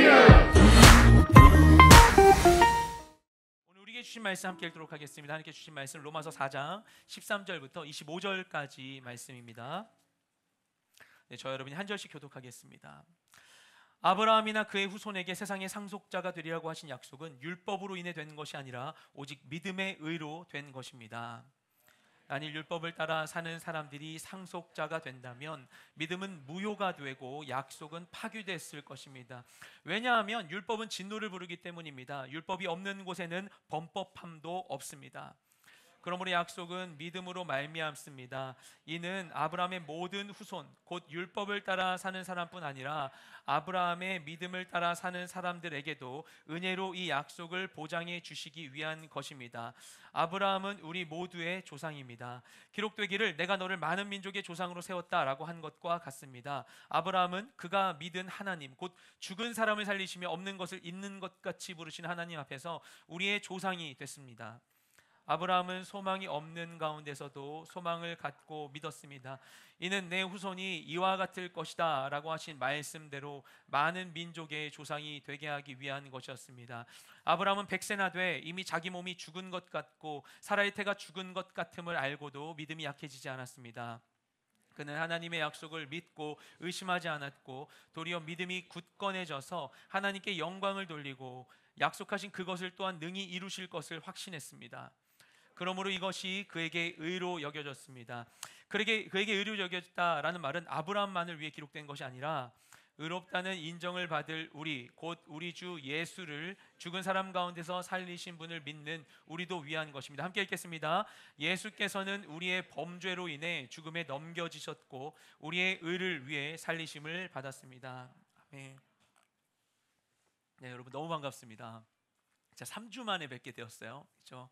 오늘 우리에게 주신 말씀 함께 읽도록 하겠습니다. 하나님께 주신 말씀 로마서 4장 13절부터 25절까지 말씀입니다. 네, 저 여러분이 한 절씩 교독하겠습니다. 아브라함이나 그의 후손에게 세상의 상속자가 되리라고 하신 약속은 율법으로 인해 된 것이 아니라 오직 믿음의 의로 된 것입니다. 만일 율법을 따라 사는 사람들이 상속자가 된다면 믿음은 무효가 되고 약속은 파괴됐을 것입니다. 왜냐하면 율법은 진노를 부르기 때문입니다. 율법이 없는 곳에는 범법함도 없습니다. 그러므로 약속은 믿음으로 말미암습니다. 이는 아브라함의 모든 후손 곧 율법을 따라 사는 사람뿐 아니라 아브라함의 믿음을 따라 사는 사람들에게도 은혜로 이 약속을 보장해 주시기 위한 것입니다. 아브라함은 우리 모두의 조상입니다. 기록되기를 내가 너를 많은 민족의 조상으로 세웠다라고 한 것과 같습니다. 아브라함은 그가 믿은 하나님 곧 죽은 사람을 살리시며 없는 것을 있는 것 같이 부르신 하나님 앞에서 우리의 조상이 됐습니다. 아브라함은 소망이 없는 가운데서도 소망을 갖고 믿었습니다. 이는 내 후손이 이와 같을 것이다 라고 하신 말씀대로 많은 민족의 조상이 되게 하기 위한 것이었습니다. 아브라함은 100세나 돼 이미 자기 몸이 죽은 것 같고 사라의 태가 죽은 것 같음을 알고도 믿음이 약해지지 않았습니다. 그는 하나님의 약속을 믿고 의심하지 않았고 도리어 믿음이 굳건해져서 하나님께 영광을 돌리고 약속하신 그것을 또한 능히 이루실 것을 확신했습니다. 그러므로 이것이 그에게 의로 여겨졌습니다. 그에게 의로 여겨졌다라는 말은 아브라함만을 위해 기록된 것이 아니라 의롭다는 인정을 받을 우리 곧 우리 주 예수를 죽은 사람 가운데서 살리신 분을 믿는 우리도 위한 것입니다. 함께 읽겠습니다. 예수께서는 우리의 범죄로 인해 죽음에 넘겨지셨고 우리의 의를 위해 살리심을 받았습니다. 아멘. 네, 여러분 너무 반갑습니다. 자, 3주 만에 뵙게 되었어요. 그렇죠?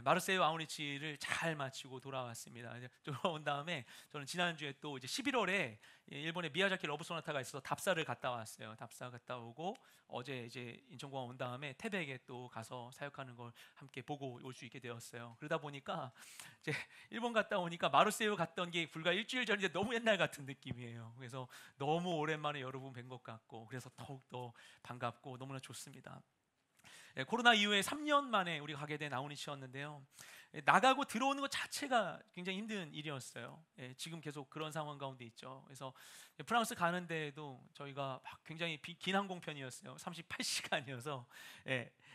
마르세유 아우리치를 잘 마치고 돌아왔습니다. 돌아온 다음에 저는 지난주에 또 이제 11월에 일본의 미야자키 러브 소나타가 있어서 답사를 갔다 왔어요. 답사 갔다 오고 어제 이제 인천공항 온 다음에 태백에 또 가서 사역하는 걸 함께 보고 올 수 있게 되었어요. 그러다 보니까 이제 일본 갔다 오니까 마르세유 갔던 게 불과 일주일 전인데 너무 옛날 같은 느낌이에요. 그래서 너무 오랜만에 여러분 뵌 것 같고 그래서 더욱더 반갑고 너무나 좋습니다. 코로나 이후에 3년 만에 우리가 가게 된 아우니치였는데요. 나가고 들어오는 것 자체가 굉장히 힘든 일이었어요. 지금 계속 그런 상황 가운데 있죠. 그래서 프랑스 가는 데에도 저희가 굉장히 긴 항공편이었어요. 38시간이어서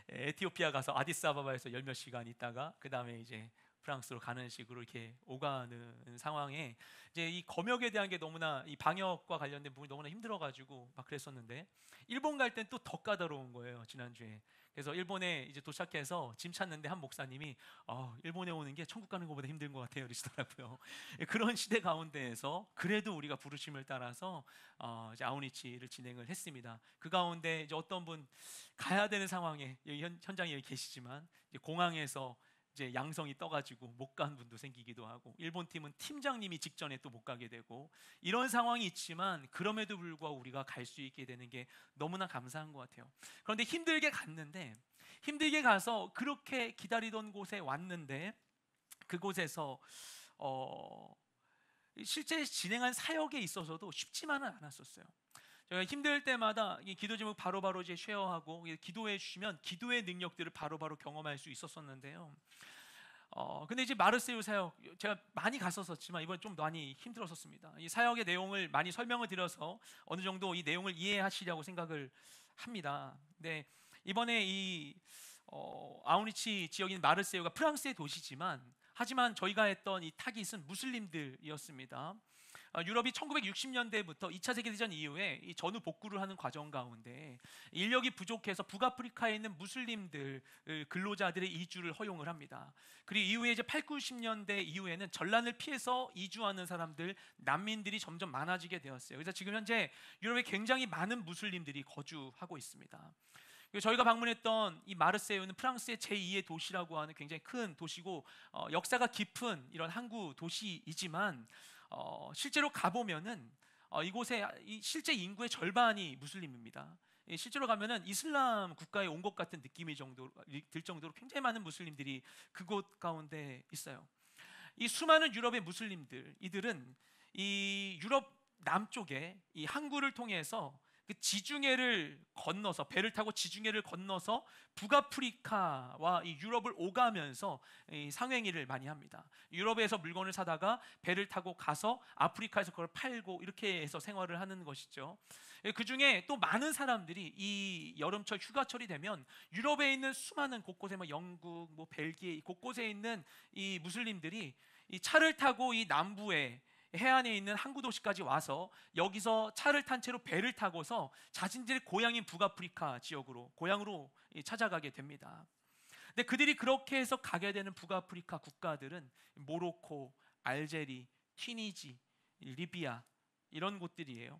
에티오피아 가서 아디스아바바에서 열 몇 시간 있다가 그 다음에 이제 프랑스로 가는 식으로 이렇게 오가는 상황에 이제 이 검역에 대한 게 너무나 이 방역과 관련된 부분이 너무나 힘들어가지고 막 그랬었는데 일본 갈 땐 또 더 까다로운 거예요. 지난주에. 그래서 일본에 이제 도착해서 짐 찾는데 한 목사님이 일본에 오는 게 천국 가는 것보다 힘든 것 같아요 그러시더라고요. 그런 시대 가운데에서 그래도 우리가 부르심을 따라서 이제 아우니치를 진행을 했습니다. 그 가운데 이제 어떤 분 가야 되는 상황에 여기 현장에 여기 계시지만 이제 공항에서 이제 양성이 떠가지고 못 간 분도 생기기도 하고 일본 팀은 팀장님이 직전에 또 못 가게 되고 이런 상황이 있지만 그럼에도 불구하고 우리가 갈 수 있게 되는 게 너무나 감사한 것 같아요. 그런데 힘들게 갔는데 힘들게 가서 그렇게 기다리던 곳에 왔는데 그곳에서 실제 진행한 사역에 있어서도 쉽지만은 않았었어요. 저희가 힘들 때마다 이 기도 제목 바로바로 이제 쉐어하고 기도해 주시면 기도의 능력들을 바로바로 경험할 수 있었었는데요. 근데 이제 마르세유 사역 제가 많이 갔었지만 이번 좀 많이 힘들었었습니다. 이 사역의 내용을 많이 설명을 드려서 어느 정도 이 내용을 이해하시려고 생각을 합니다. 근데 이번에 이 아우니치 지역인 마르세유가 프랑스의 도시지만 하지만 저희가 했던 이 타깃은 무슬림들이었습니다. 유럽이 1960년대부터 2차 세계대전 이후에 이 전후 복구를 하는 과정 가운데 인력이 부족해서 북아프리카에 있는 무슬림들 근로자들의 이주를 허용을 합니다. 그리고 이후에 이제 8, 90년대 이후에는 전란을 피해서 이주하는 사람들, 난민들이 점점 많아지게 되었어요. 그래서 지금 현재 유럽에 굉장히 많은 무슬림들이 거주하고 있습니다. 저희가 방문했던 이 마르세유는 프랑스의 제2의 도시라고 하는 굉장히 큰 도시고 역사가 깊은 이런 항구 도시이지만 실제로 가보면은 이곳에 실제 인구의 절반이 무슬림입니다. 실제로 가면은 이슬람 국가에 온 것 같은 느낌이 들 정도로 굉장히 많은 무슬림들이 그곳 가운데 있어요. 이 수많은 유럽의 무슬림들, 이들은 이 유럽 남쪽에 이 항구를 통해서 그 지중해를 건너서 배를 타고 지중해를 건너서 북아프리카와 이 유럽을 오가면서 이 상행위를 많이 합니다. 유럽에서 물건을 사다가 배를 타고 가서 아프리카에서 그걸 팔고 이렇게 해서 생활을 하는 것이죠. 그 중에 또 많은 사람들이 이 여름철 휴가철이 되면 유럽에 있는 수많은 곳곳에 뭐 영국, 뭐 벨기에 곳곳에 있는 이 무슬림들이 이 차를 타고 이 남부에 해안에 있는 항구 도시까지 와서 여기서 차를 탄 채로 배를 타고서 자신들의 고향인 북아프리카 지역으로 고향으로 찾아가게 됩니다. 근데 그들이 그렇게 해서 가게 되는 북아프리카 국가들은 모로코, 알제리, 튀니지, 리비아 이런 곳들이에요.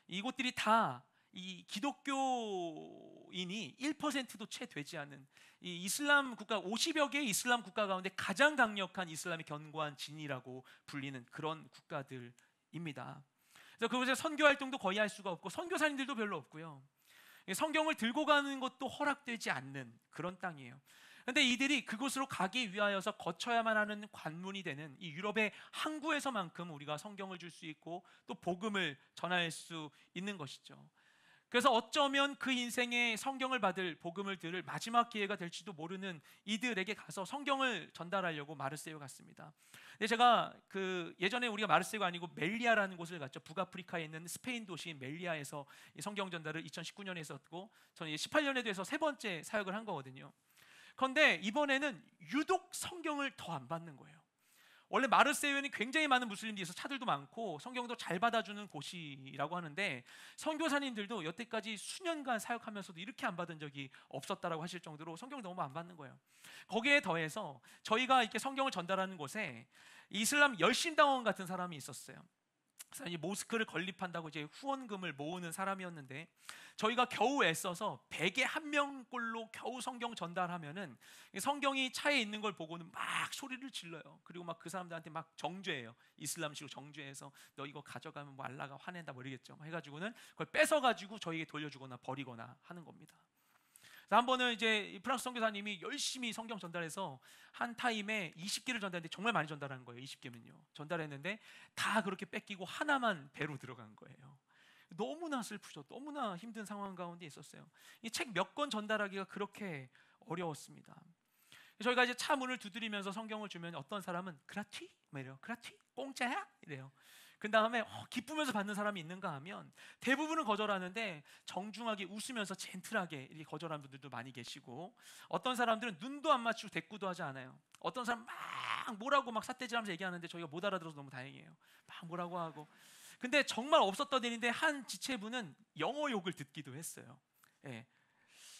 이곳들이 다 이 기독교인이 1%도 채 되지 않은 이 이슬람 국가 50여 개의 이슬람 국가 가운데 가장 강력한 이슬람의 견고한 진이라고 불리는 그런 국가들입니다. 그래서 그곳에 선교 활동도 거의 할 수가 없고 선교사님들도 별로 없고요. 성경을 들고 가는 것도 허락되지 않는 그런 땅이에요. 그런데 이들이 그곳으로 가기 위하여서 거쳐야만 하는 관문이 되는 이 유럽의 항구에서만큼 우리가 성경을 줄 수 있고 또 복음을 전할 수 있는 것이죠. 그래서 어쩌면 그 인생에 성경을 받을 복음을 들을 마지막 기회가 될지도 모르는 이들에게 가서 성경을 전달하려고 마르세유 갔습니다. 근데 제가 그 예전에 우리가 마르세유가 아니고 멜리아라는 곳을 갔죠. 북아프리카에 있는 스페인 도시인 멜리아에서 성경 전달을 2019년에 했었고 저는 18년에도 해서 세 번째 사역을 한 거거든요. 그런데 이번에는 유독 성경을 더 안 받는 거예요. 원래 마르세유에는 굉장히 많은 무슬림들이 있어서 차들도 많고 성경도 잘 받아주는 곳이라고 하는데 선교사님들도 여태까지 수년간 사역하면서도 이렇게 안 받은 적이 없었다라고 하실 정도로 성경을 너무 안 받는 거예요. 거기에 더해서 저희가 이렇게 성경을 전달하는 곳에 이슬람 열심당원 같은 사람이 있었어요. 이 모스크를 건립한다고 이제 후원금을 모으는 사람이었는데 저희가 겨우 애써서 100에 한 명꼴로 겨우 성경 전달하면은 성경이 차에 있는 걸 보고는 막 소리를 질러요. 그리고 막 그 사람들한테 막 정죄해요. 이슬람식으로 정죄해서 너 이거 가져가면 뭐 알라가 화낸다 모르겠죠. 해가지고는 그걸 뺏어가지고 저희에게 돌려주거나 버리거나 하는 겁니다. 한 번은 이제 프랑스 선교사님이 열심히 성경 전달해서 한 타임에 20개를 전달했는데 정말 많이 전달한 거예요. 20개면요. 전달했는데 다 그렇게 뺏기고 하나만 배로 들어간 거예요. 너무나 슬프죠. 너무나 힘든 상황 가운데 있었어요. 이 책 몇 권 전달하기가 그렇게 어려웠습니다. 저희가 이제 차 문을 두드리면서 성경을 주면 어떤 사람은 그라티? 이래요. 그라티? 공짜야? 이래요. 그 다음에 기쁘면서 받는 사람이 있는가 하면 대부분은 거절하는데 정중하게 웃으면서 젠틀하게 이렇게 거절하는 분들도 많이 계시고 어떤 사람들은 눈도 안 맞추고 대꾸도 하지 않아요. 어떤 사람 막 뭐라고 막 삿대질하면서 얘기하는데 저희가 못 알아들어서 너무 다행이에요. 막 뭐라고 하고 근데 정말 없었던 일인데 한 지체분은 영어 욕을 듣기도 했어요. 예.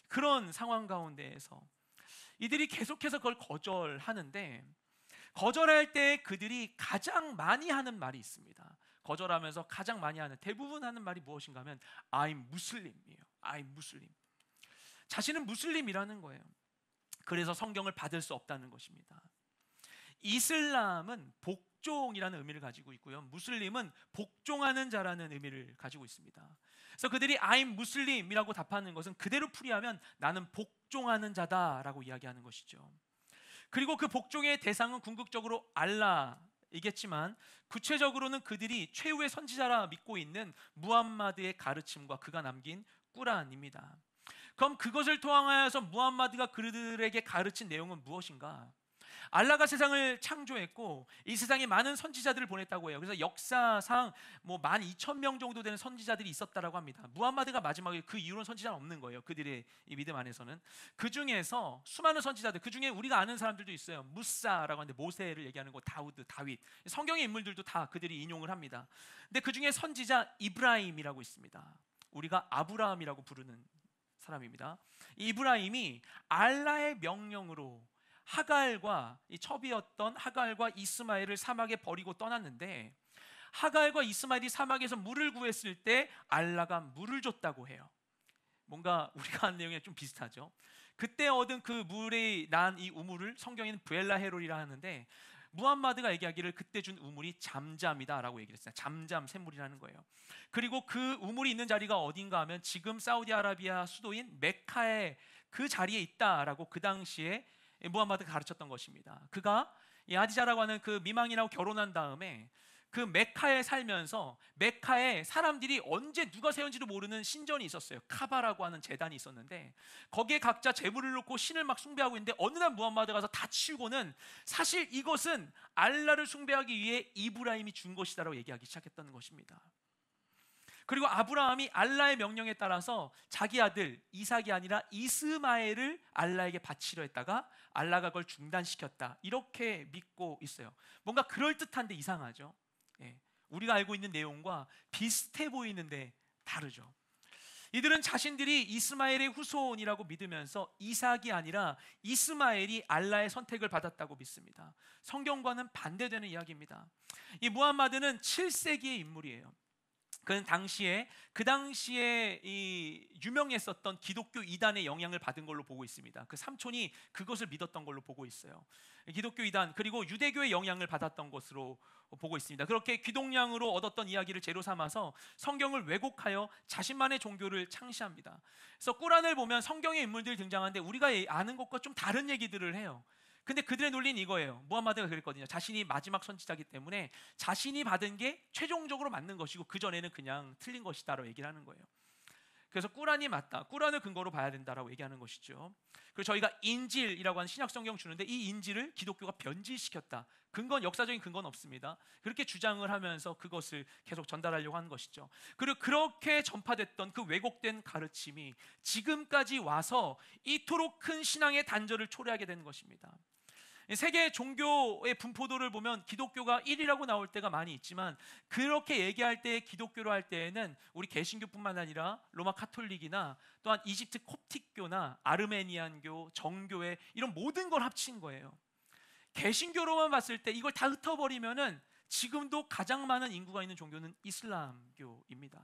그런 상황 가운데에서 이들이 계속해서 그걸 거절하는데 거절할 때 그들이 가장 많이 하는 말이 있습니다. 거절하면서 가장 많이 하는 대부분 하는 말이 무엇인가 하면 I'm Muslim이에요. I'm Muslim. 자신은 무슬림이라는 거예요. 그래서 성경을 받을 수 없다는 것입니다. 이슬람은 복종이라는 의미를 가지고 있고요. 무슬림은 복종하는 자라는 의미를 가지고 있습니다. 그래서 그들이 I'm Muslim이라고 답하는 것은 그대로 풀이하면 나는 복종하는 자다라고 이야기하는 것이죠. 그리고 그 복종의 대상은 궁극적으로 알라이겠지만 구체적으로는 그들이 최후의 선지자라 믿고 있는 무함마드의 가르침과 그가 남긴 꾸란입니다. 그럼 그것을 통하여서 무함마드가 그들에게 가르친 내용은 무엇인가? 알라가 세상을 창조했고 이 세상에 많은 선지자들을 보냈다고 해요. 그래서 역사상 뭐 12,000명 정도 되는 선지자들이 있었다라고 합니다. 무함마드가 마지막에 그 이후로는 선지자는 없는 거예요. 그들의 이 믿음 안에서는. 그 중에서 수많은 선지자들, 그 중에 우리가 아는 사람들도 있어요. 무사라고 하는데 모세를 얘기하는 거, 다우드, 다윗. 성경의 인물들도 다 그들이 인용을 합니다. 근데 그 중에 선지자 이브라임이라고 있습니다. 우리가 아브라함이라고 부르는 사람입니다. 이브라임이 알라의 명령으로 하갈과 이 첩이었던 하갈과 이스마엘을 사막에 버리고 떠났는데 하갈과 이스마엘이 사막에서 물을 구했을 때 알라가 물을 줬다고 해요. 뭔가 우리가 아는 내용이 좀 비슷하죠. 그때 얻은 그 물에 난 이 우물을 성경에는 브엘라 헤롤이라 하는데 무함마드가 얘기하기를 그때 준 우물이 잠잠이다라고 얘기를 했어요. 잠잠 샘물이라는 거예요. 그리고 그 우물이 있는 자리가 어딘가 하면 지금 사우디아라비아 수도인 메카의 그 자리에 있다라고 그 당시에 무함마드가 가르쳤던 것입니다. 그가 이 아디자라고 하는 그 미망인하고 결혼한 다음에 그 메카에 살면서 메카에 사람들이 언제 누가 세운지도 모르는 신전이 있었어요. 카바라고 하는 제단이 있었는데 거기에 각자 제물을 놓고 신을 막 숭배하고 있는데 어느 날 무함마드가 가서 다 치우고는 사실 이것은 알라를 숭배하기 위해 이브라임이 준 것이다라고 얘기하기 시작했던 것입니다. 그리고 아브라함이 알라의 명령에 따라서 자기 아들 이삭이 아니라 이스마엘을 알라에게 바치려 했다가 알라가 그걸 중단시켰다, 이렇게 믿고 있어요. 뭔가 그럴듯한데 이상하죠. 예, 우리가 알고 있는 내용과 비슷해 보이는데 다르죠. 이들은 자신들이 이스마엘의 후손이라고 믿으면서 이삭이 아니라 이스마엘이 알라의 선택을 받았다고 믿습니다. 성경과는 반대되는 이야기입니다. 이 무함마드는 7세기의 인물이에요. 그는 그 당시에 이 유명했었던 기독교 이단의 영향을 받은 걸로 보고 있습니다. 그 삼촌이 그것을 믿었던 걸로 보고 있어요. 기독교 이단 그리고 유대교의 영향을 받았던 것으로 보고 있습니다. 그렇게 귀동량으로 얻었던 이야기를 재료 삼아서 성경을 왜곡하여 자신만의 종교를 창시합니다. 그래서 꾸란을 보면 성경의 인물들이 등장하는데 우리가 아는 것과 좀 다른 얘기들을 해요. 근데 그들의 논리는 이거예요. 무함마드가 그랬거든요. 자신이 마지막 선지자이기 때문에 자신이 받은 게 최종적으로 맞는 것이고 그전에는 그냥 틀린 것이다 라고 얘기를 하는 거예요. 그래서 꾸란이 맞다, 꾸란을 근거로 봐야 된다라고 얘기하는 것이죠. 그리고 저희가 인질이라고 하는 신약 성경 주는데 이 인질을 기독교가 변질시켰다, 역사적인 근거는 없습니다. 그렇게 주장을 하면서 그것을 계속 전달하려고 하는 것이죠. 그리고 그렇게 전파됐던 그 왜곡된 가르침이 지금까지 와서 이토록 큰 신앙의 단절을 초래하게 된 것입니다. 세계 종교의 분포도를 보면 기독교가 1위라고 나올 때가 많이 있지만 그렇게 얘기할 때 기독교로 할 때에는 우리 개신교뿐만 아니라 로마 카톨릭이나 또한 이집트 콥틱교나 아르메니안교, 정교회 이런 모든 걸 합친 거예요. 개신교로만 봤을 때 이걸 다 흩어버리면은 지금도 가장 많은 인구가 있는 종교는 이슬람교입니다.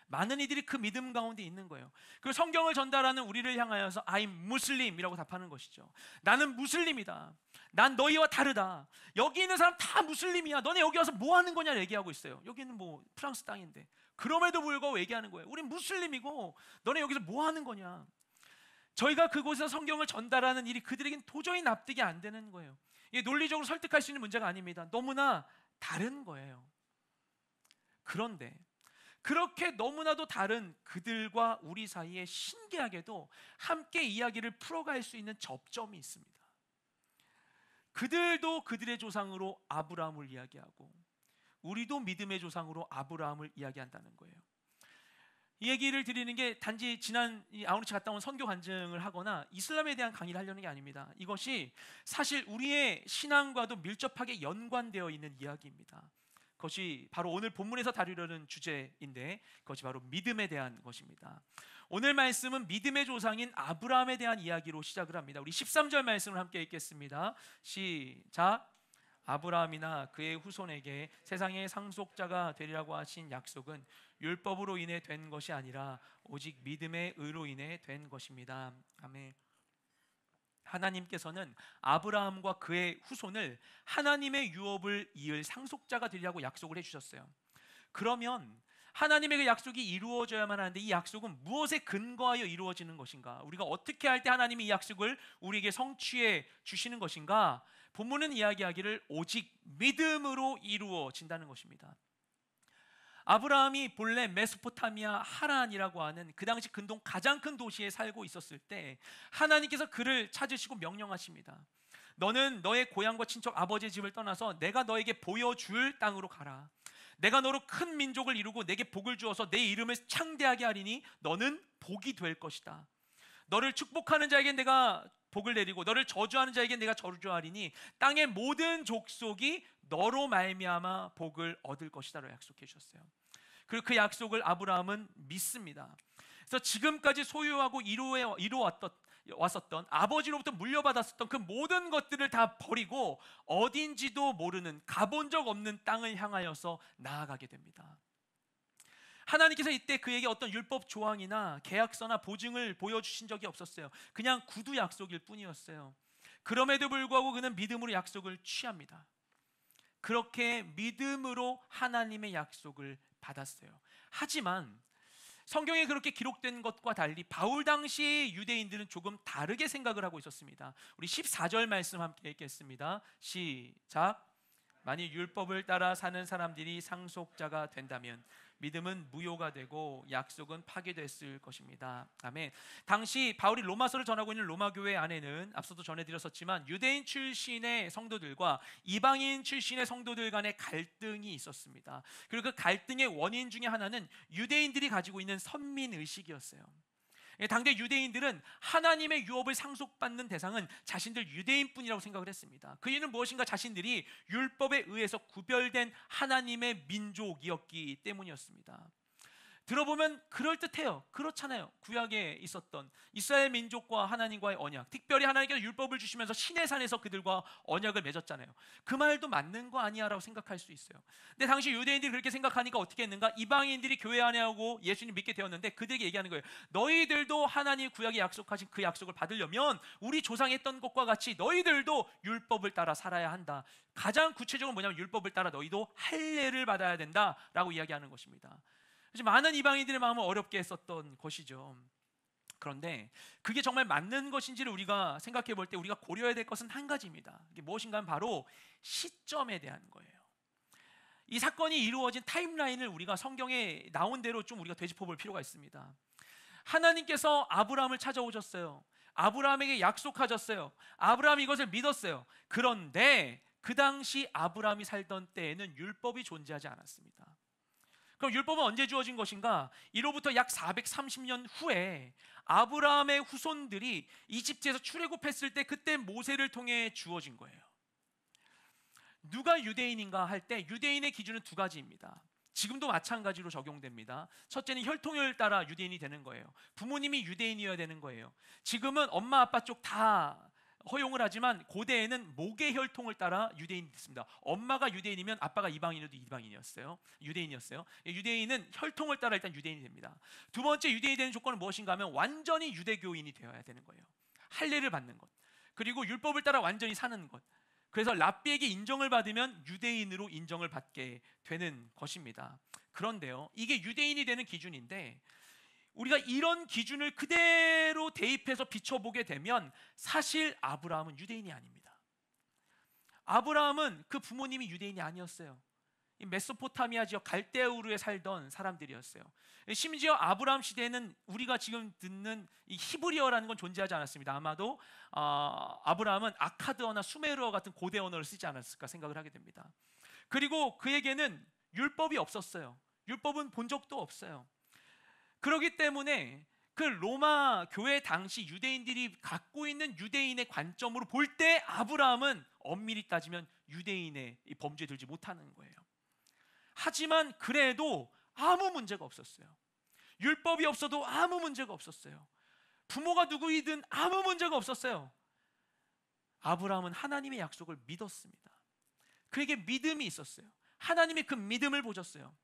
많은 이들이 그 믿음 가운데 있는 거예요. 그리고 성경을 전달하는 우리를 향하여서 I'm 무슬림이라고 답하는 것이죠. 나는 무슬림이다, 난 너희와 다르다, 여기 있는 사람 다 무슬림이야, 너네 여기 와서 뭐 하는 거냐 얘기하고 있어요. 여기는 뭐 프랑스 땅인데. 그럼에도 불구하고 얘기하는 거예요. 우린 무슬림이고 너네 여기서 뭐 하는 거냐. 저희가 그곳에서 성경을 전달하는 일이 그들에겐 도저히 납득이 안 되는 거예요. 이게 논리적으로 설득할 수 있는 문제가 아닙니다. 너무나 다른 거예요. 그런데 그렇게 너무나도 다른 그들과 우리 사이에 신기하게도 함께 이야기를 풀어갈 수 있는 접점이 있습니다. 그들도 그들의 조상으로 아브라함을 이야기하고 우리도 믿음의 조상으로 아브라함을 이야기한다는 거예요. 이 얘기를 드리는 게 단지 지난 아우르치 갔다 온 선교 간증을 하거나 이슬람에 대한 강의를 하려는 게 아닙니다. 이것이 사실 우리의 신앙과도 밀접하게 연관되어 있는 이야기입니다. 그것이 바로 오늘 본문에서 다루려는 주제인데 그것이 바로 믿음에 대한 것입니다. 오늘 말씀은 믿음의 조상인 아브라함에 대한 이야기로 시작을 합니다. 우리 13절 말씀을 함께 읽겠습니다. 시작. 아브라함이나 그의 후손에게 세상의 상속자가 되리라고 하신 약속은 율법으로 인해 된 것이 아니라 오직 믿음의 의로 인해 된 것입니다. 아멘. 하나님께서는 아브라함과 그의 후손을 하나님의 유업을 이을 상속자가 되리라고 약속을 해주셨어요. 그러면 하나님의 그 약속이 이루어져야만 하는데 이 약속은 무엇에 근거하여 이루어지는 것인가? 우리가 어떻게 할 때 하나님이 이 약속을 우리에게 성취해 주시는 것인가? 본문은 이야기하기를 오직 믿음으로 이루어진다는 것입니다. 아브라함이 본래 메소포타미아 하란이라고 하는 그 당시 근동 가장 큰 도시에 살고 있었을 때 하나님께서 그를 찾으시고 명령하십니다. 너는 너의 고향과 친척 아버지의 집을 떠나서 내가 너에게 보여줄 땅으로 가라. 내가 너로 큰 민족을 이루고 내게 복을 주어서 내 이름을 창대하게 하리니 너는 복이 될 것이다. 너를 축복하는 자에게 내가 복을 내리고 너를 저주하는 자에게 내가 저주하리니 땅의 모든 족속이 너로 말미암아 복을 얻을 것이다라고 약속해 주셨어요. 그리고 그 약속을 아브라함은 믿습니다. 그래서 지금까지 소유하고 이루어왔었던 아버지로부터 물려받았었던 그 모든 것들을 다 버리고 어딘지도 모르는 가본 적 없는 땅을 향하여서 나아가게 됩니다. 하나님께서 이때 그에게 어떤 율법 조항이나 계약서나 보증을 보여주신 적이 없었어요. 그냥 구두 약속일 뿐이었어요. 그럼에도 불구하고 그는 믿음으로 약속을 취합니다. 그렇게 믿음으로 하나님의 약속을 받았어요. 하지만 성경에 그렇게 기록된 것과 달리 바울 당시 유대인들은 조금 다르게 생각을 하고 있었습니다. 우리 14절 말씀 함께 읽겠습니다. 시작. 만일 율법을 따라 사는 사람들이 상속자가 된다면 믿음은 무효가 되고 약속은 파괴됐을 것입니다. 아멘. 당시 바울이 로마서를 전하고 있는 로마 교회 안에는 앞서도 전해드렸었지만 유대인 출신의 성도들과 이방인 출신의 성도들 간의 갈등이 있었습니다. 그리고 그 갈등의 원인 중에 하나는 유대인들이 가지고 있는 선민의식이었어요. 당대 유대인들은 하나님의 유업을 상속받는 대상은 자신들 유대인뿐이라고 생각을 했습니다. 그 이유는 무엇인가? 자신들이 율법에 의해서 구별된 하나님의 민족이었기 때문이었습니다. 들어보면 그럴듯해요. 그렇잖아요. 구약에 있었던 이스라엘 민족과 하나님과의 언약, 특별히 하나님께서 율법을 주시면서 시내 산에서 그들과 언약을 맺었잖아요. 그 말도 맞는 거 아니야 라고 생각할 수 있어요. 근데 당시 유대인들이 그렇게 생각하니까 어떻게 했는가? 이방인들이 교회 안에 오고 예수님 믿게 되었는데 그들에게 얘기하는 거예요. 너희들도 하나님 구약에 약속하신 그 약속을 받으려면 우리 조상했던 것과 같이 너희들도 율법을 따라 살아야 한다. 가장 구체적으로 뭐냐면 율법을 따라 너희도 할례를 받아야 된다라고 이야기하는 것입니다. 많은 이방인들의 마음을 어렵게 했었던 것이죠. 그런데 그게 정말 맞는 것인지를 우리가 생각해 볼 때 우리가 고려해야 될 것은 한 가지입니다. 이게 무엇인가 하면 바로 시점에 대한 거예요. 이 사건이 이루어진 타임라인을 우리가 성경에 나온 대로 좀 우리가 되짚어 볼 필요가 있습니다. 하나님께서 아브라함을 찾아오셨어요. 아브라함에게 약속하셨어요. 아브라함이 이것을 믿었어요. 그런데 그 당시 아브라함이 살던 때에는 율법이 존재하지 않았습니다. 그럼 율법은 언제 주어진 것인가? 이로부터 약 430년 후에 아브라함의 후손들이 이집트에서 출애굽했을 때 그때 모세를 통해 주어진 거예요. 누가 유대인인가 할 때 유대인의 기준은 두 가지입니다. 지금도 마찬가지로 적용됩니다. 첫째는 혈통을 따라 유대인이 되는 거예요. 부모님이 유대인이어야 되는 거예요. 지금은 엄마 아빠 쪽 다 허용을 하지만 고대에는 목의 혈통을 따라 유대인이 됐습니다. 엄마가 유대인이면 아빠가 이방인이어도 이방인이었어요. 유대인이었어요. 유대인은 혈통을 따라 일단 유대인이 됩니다. 두 번째 유대인이 되는 조건은 무엇인가 하면 완전히 유대교인이 되어야 되는 거예요. 할례를 받는 것, 그리고 율법을 따라 완전히 사는 것. 그래서 랍비에게 인정을 받으면 유대인으로 인정을 받게 되는 것입니다. 그런데요, 이게 유대인이 되는 기준인데 우리가 이런 기준을 그대로 대입해서 비춰보게 되면 사실 아브라함은 유대인이 아닙니다. 아브라함은 그 부모님이 유대인이 아니었어요. 메소포타미아 지역 갈대우르에 살던 사람들이었어요. 심지어 아브라함 시대에는 우리가 지금 듣는 이 히브리어라는 건 존재하지 않았습니다. 아마도 아브라함은 아카드어나 수메르어 같은 고대 언어를 쓰지 않았을까 생각을 하게 됩니다. 그리고 그에게는 율법이 없었어요. 율법은 본 적도 없어요. 그렇기 때문에 그 로마 교회 당시 유대인들이 갖고 있는 유대인의 관점으로 볼 때 아브라함은 엄밀히 따지면 유대인의 범죄에 들지 못하는 거예요. 하지만 그래도 아무 문제가 없었어요. 율법이 없어도 아무 문제가 없었어요. 부모가 누구이든 아무 문제가 없었어요. 아브라함은 하나님의 약속을 믿었습니다. 그에게 믿음이 있었어요. 하나님이 그 믿음을 보셨어요.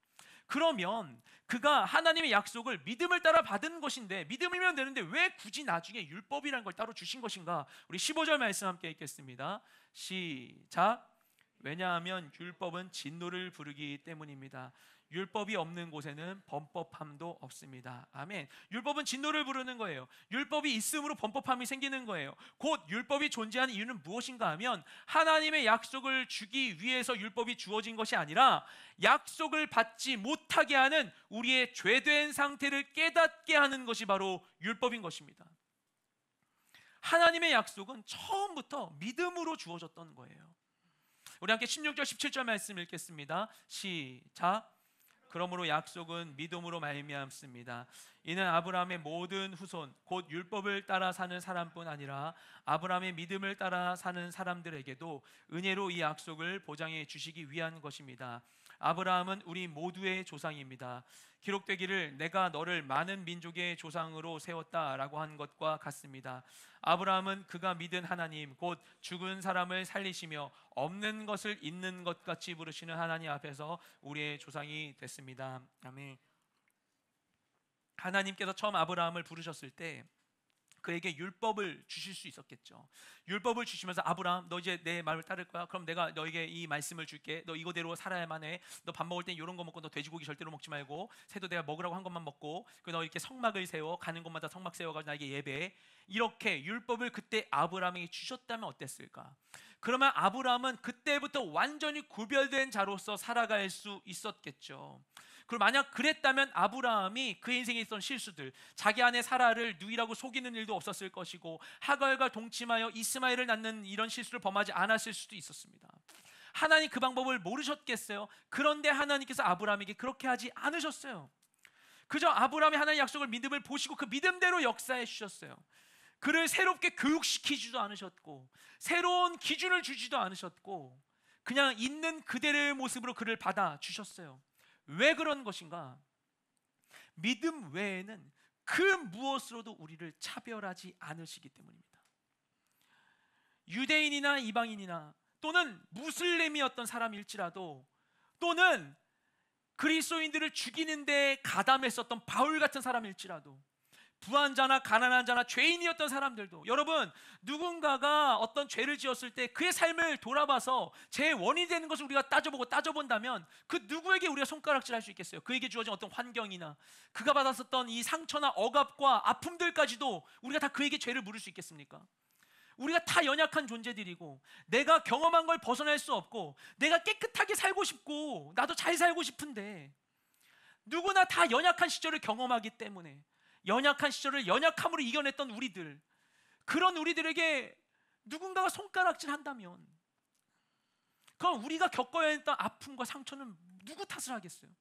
그러면 그가 하나님의 약속을 믿음을 따라 받은 것인데 믿음이면 되는데 왜 굳이 나중에 율법이라는 걸 따로 주신 것인가? 우리 15절 말씀 함께 읽겠습니다. 시작. 왜냐하면 율법은 진노를 부르기 때문입니다. 율법이 없는 곳에는 범법함도 없습니다. 아멘. 율법은 진노를 부르는 거예요. 율법이 있음으로 범법함이 생기는 거예요. 곧 율법이 존재하는 이유는 무엇인가 하면 하나님의 약속을 주기 위해서 율법이 주어진 것이 아니라 약속을 받지 못하게 하는 우리의 죄된 상태를 깨닫게 하는 것이 바로 율법인 것입니다. 하나님의 약속은 처음부터 믿음으로 주어졌던 거예요. 우리 함께 16절 17절 말씀 읽겠습니다. 시작. 그러므로 약속은 믿음으로 말미암습니다. 이는 아브라함의 모든 후손 곧 율법을 따라 사는 사람뿐 아니라 아브라함의 믿음을 따라 사는 사람들에게도 은혜로 이 약속을 보장해 주시기 위한 것입니다. 아브라함은 우리 모두의 조상입니다. 기록되기를 내가 너를 많은 민족의 조상으로 세웠다라고 한 것과 같습니다. 아브라함은 그가 믿은 하나님 곧 죽은 사람을 살리시며 없는 것을 있는 것 같이 부르시는 하나님 앞에서 우리의 조상이 됐습니다. 아멘. 하나님께서 처음 아브라함을 부르셨을 때 그에게 율법을 주실 수 있었겠죠. 율법을 주시면서 아브라함 너 이제 내 말을 따를 거야? 그럼 내가 너에게 이 말씀을 줄게. 너 이거대로 살아야만 해. 너 밥 먹을 땐 이런 거 먹고 너 돼지고기 절대로 먹지 말고 새도 내가 먹으라고 한 것만 먹고 그리고 너 이렇게 성막을 세워 가는 곳마다 성막 세워가지고 나에게 예배해. 이렇게 율법을 그때 아브라함에게 주셨다면 어땠을까? 그러면 아브라함은 그때부터 완전히 구별된 자로서 살아갈 수 있었겠죠. 그리고 만약 그랬다면 아브라함이 그의 인생에 있던 실수들, 자기 아내 사라를 누이라고 속이는 일도 없었을 것이고 하갈과 동침하여 이스마엘을 낳는 이런 실수를 범하지 않았을 수도 있었습니다. 하나님 그 방법을 모르셨겠어요? 그런데 하나님께서 아브라함에게 그렇게 하지 않으셨어요. 그저 아브라함이 하나님의 약속을 믿음을 보시고 그 믿음대로 역사해 주셨어요. 그를 새롭게 교육시키지도 않으셨고 새로운 기준을 주지도 않으셨고 그냥 있는 그대로의 모습으로 그를 받아주셨어요. 왜 그런 것인가? 믿음 외에는 그 무엇으로도 우리를 차별하지 않으시기 때문입니다. 유대인이나 이방인이나 또는 무슬림이었던 사람일지라도 또는 그리스도인들을 죽이는 데 가담했었던 바울 같은 사람일지라도 부한자나 가난한 자나 죄인이었던 사람들도, 여러분 누군가가 어떤 죄를 지었을 때 그의 삶을 돌아봐서 제 원인이 되는 것을 우리가 따져본다면 그 누구에게 우리가 손가락질할 수 있겠어요? 그에게 주어진 어떤 환경이나 그가 받았었던 이 상처나 억압과 아픔들까지도 우리가 다 그에게 죄를 물을 수 있겠습니까? 우리가 다 연약한 존재들이고 내가 경험한 걸 벗어날 수 없고 내가 깨끗하게 살고 싶고 나도 잘 살고 싶은데 누구나 다 연약한 시절을 경험하기 때문에 연약한 시절을 연약함으로 이겨냈던 우리들, 그런 우리들에게 누군가가 손가락질 한다면 그럼 우리가 겪어야 했던 아픔과 상처는 누구 탓을 하겠어요?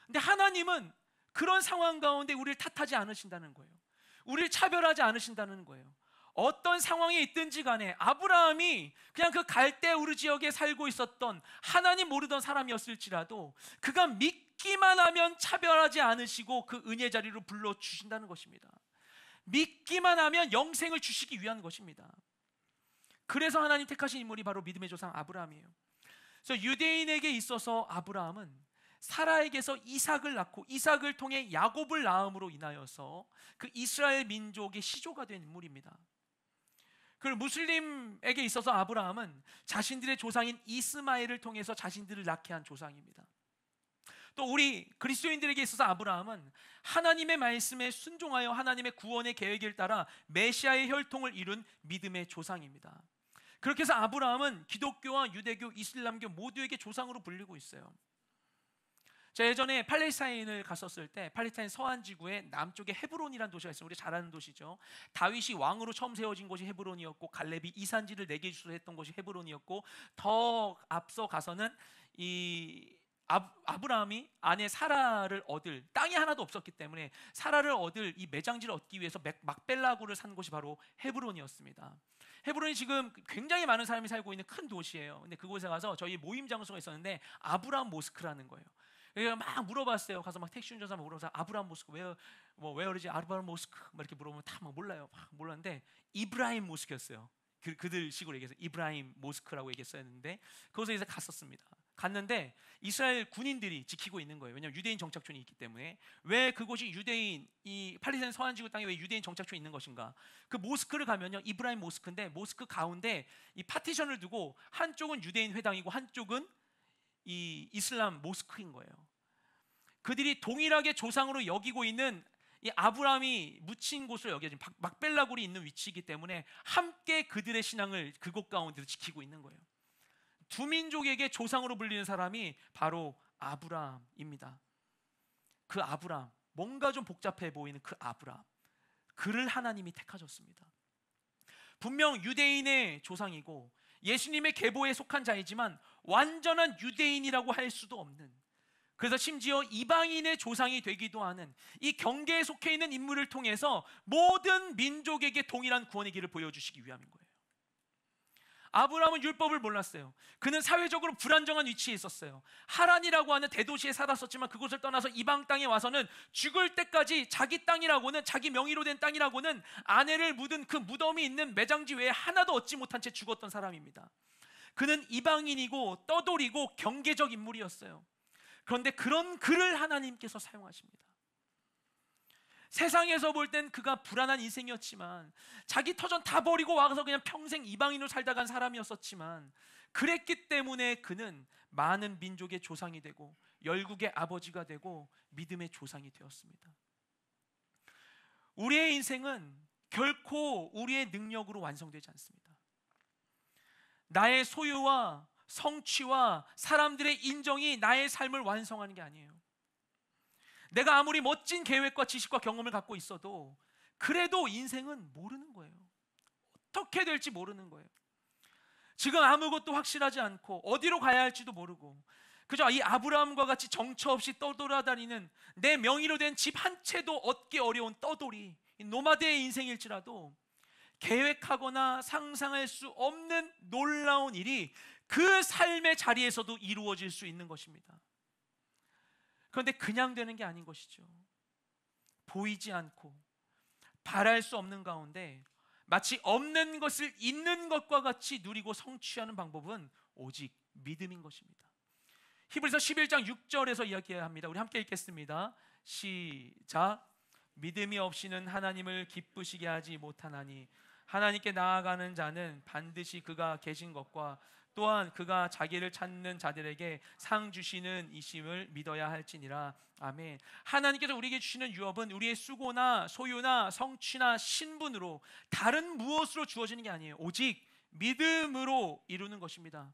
근데 하나님은 그런 상황 가운데 우리를 탓하지 않으신다는 거예요. 우리를 차별하지 않으신다는 거예요. 어떤 상황에 있든지 간에 아브라함이 그냥 그 갈대우르 지역에 살고 있었던 하나님 모르던 사람이었을지라도 그가 믿기만 하면 차별하지 않으시고 그 은혜 자리로 불러주신다는 것입니다. 믿기만 하면 영생을 주시기 위한 것입니다. 그래서 하나님 택하신 인물이 바로 믿음의 조상 아브라함이에요. 그래서 유대인에게 있어서 아브라함은 사라에게서 이삭을 낳고 이삭을 통해 야곱을 낳음으로 인하여서 그 이스라엘 민족의 시조가 된 인물입니다. 그리고 무슬림에게 있어서 아브라함은 자신들의 조상인 이스마엘을 통해서 자신들을 낳게 한 조상입니다. 또 우리 그리스도인들에게 있어서 아브라함은 하나님의 말씀에 순종하여 하나님의 구원의 계획을 따라 메시아의 혈통을 이룬 믿음의 조상입니다. 그렇게 해서 아브라함은 기독교와 유대교, 이슬람교 모두에게 조상으로 불리고 있어요. 제가 예전에 팔레스타인을 갔었을 때 팔레스타인 서안 지구의 남쪽에 헤브론이라는 도시가 있어요. 우리 잘 아는 도시죠. 다윗이 왕으로 처음 세워진 곳이 헤브론이었고 갈렙이 이산지를 4개 주소 했던 곳이 헤브론이었고 더 앞서 가서는 이 아브라함이 아내 사라를 얻을 땅이 하나도 없었기 때문에 사라를 얻을 이 매장지를 얻기 위해서 막벨라고를 산 곳이 바로 헤브론이었습니다. 헤브론이 지금 굉장히 많은 사람이 살고 있는 큰 도시예요. 근데 그곳에 가서 저희 모임 장소가 있었는데 아브라함 모스크라는 거예요. 그래서 막 물어봤어요. 가서 막 택시 운전사 물어봐서 아브라함 모스크 왜 그러지? 아브라함 모스크 막 이렇게 물어보면 다 막 몰라요. 막 몰랐는데 이브라임 모스크였어요. 그들 식으로 얘기해서 이브라임 모스크라고 얘기했었는데 그곳에 갔었습니다. 갔는데 이스라엘 군인들이 지키고 있는 거예요. 왜냐하면 유대인 정착촌이 있기 때문에. 왜 그곳이 유대인, 이 팔레스타인 서안지구 땅에 왜 유대인 정착촌이 있는 것인가? 그 모스크를 가면요, 이브라임 모스크인데 모스크 가운데 이 파티션을 두고 한쪽은 유대인 회당이고 한쪽은 이 이슬람 모스크인 거예요. 그들이 동일하게 조상으로 여기고 있는 이 아브라함이 묻힌 곳으로 여겨진 막벨라굴이 있는 위치이기 때문에 함께 그들의 신앙을 그곳 가운데서 지키고 있는 거예요. 두 민족에게 조상으로 불리는 사람이 바로 아브라함입니다. 그 아브라함, 뭔가 좀 복잡해 보이는 그 아브라함, 그를 하나님이 택하셨습니다. 분명 유대인의 조상이고 예수님의 계보에 속한 자이지만 완전한 유대인이라고 할 수도 없는, 그래서 심지어 이방인의 조상이 되기도 하는 이 경계에 속해 있는 인물을 통해서 모든 민족에게 동일한 구원의 길을 보여주시기 위함인 거예요. 아브라함은 율법을 몰랐어요. 그는 사회적으로 불안정한 위치에 있었어요. 하란이라고 하는 대도시에 살았었지만 그곳을 떠나서 이방 땅에 와서는 죽을 때까지 자기 땅이라고는, 자기 명의로 된 땅이라고는 아내를 묻은 그 무덤이 있는 매장지 외에 하나도 얻지 못한 채 죽었던 사람입니다. 그는 이방인이고 떠돌이고 경계적 인물이었어요. 그런데 그런 그를 하나님께서 사용하십니다. 세상에서 볼 땐 그가 불안한 인생이었지만, 자기 터전 다 버리고 와서 그냥 평생 이방인으로 살다 간 사람이었었지만, 그랬기 때문에 그는 많은 민족의 조상이 되고 열국의 아버지가 되고 믿음의 조상이 되었습니다. 우리의 인생은 결코 우리의 능력으로 완성되지 않습니다. 나의 소유와 성취와 사람들의 인정이 나의 삶을 완성하는 게 아니에요. 내가 아무리 멋진 계획과 지식과 경험을 갖고 있어도 그래도 인생은 모르는 거예요. 어떻게 될지 모르는 거예요. 지금 아무것도 확실하지 않고 어디로 가야 할지도 모르고 그저 이 아브라함과 같이 정처 없이 떠돌아다니는 내 명의로 된 집 한 채도 얻기 어려운 떠돌이 노마드의 인생일지라도 계획하거나 상상할 수 없는 놀라운 일이 그 삶의 자리에서도 이루어질 수 있는 것입니다. 그런데 그냥 되는 게 아닌 것이죠. 보이지 않고 바랄 수 없는 가운데 마치 없는 것을 있는 것과 같이 누리고 성취하는 방법은 오직 믿음인 것입니다. 히브리서 11장 6절에서 이야기합니다. 우리 함께 읽겠습니다. 시작. 믿음이 없이는 하나님을 기쁘시게 하지 못하나니 하나님께 나아가는 자는 반드시 그가 계신 것과 또한 그가 자기를 찾는 자들에게 상 주시는 이심을 믿어야 할지니라. 아멘. 하나님께서 우리에게 주시는 유업은 우리의 수고나 소유나 성취나 신분으로 다른 무엇으로 주어지는 게 아니에요. 오직 믿음으로 이루는 것입니다.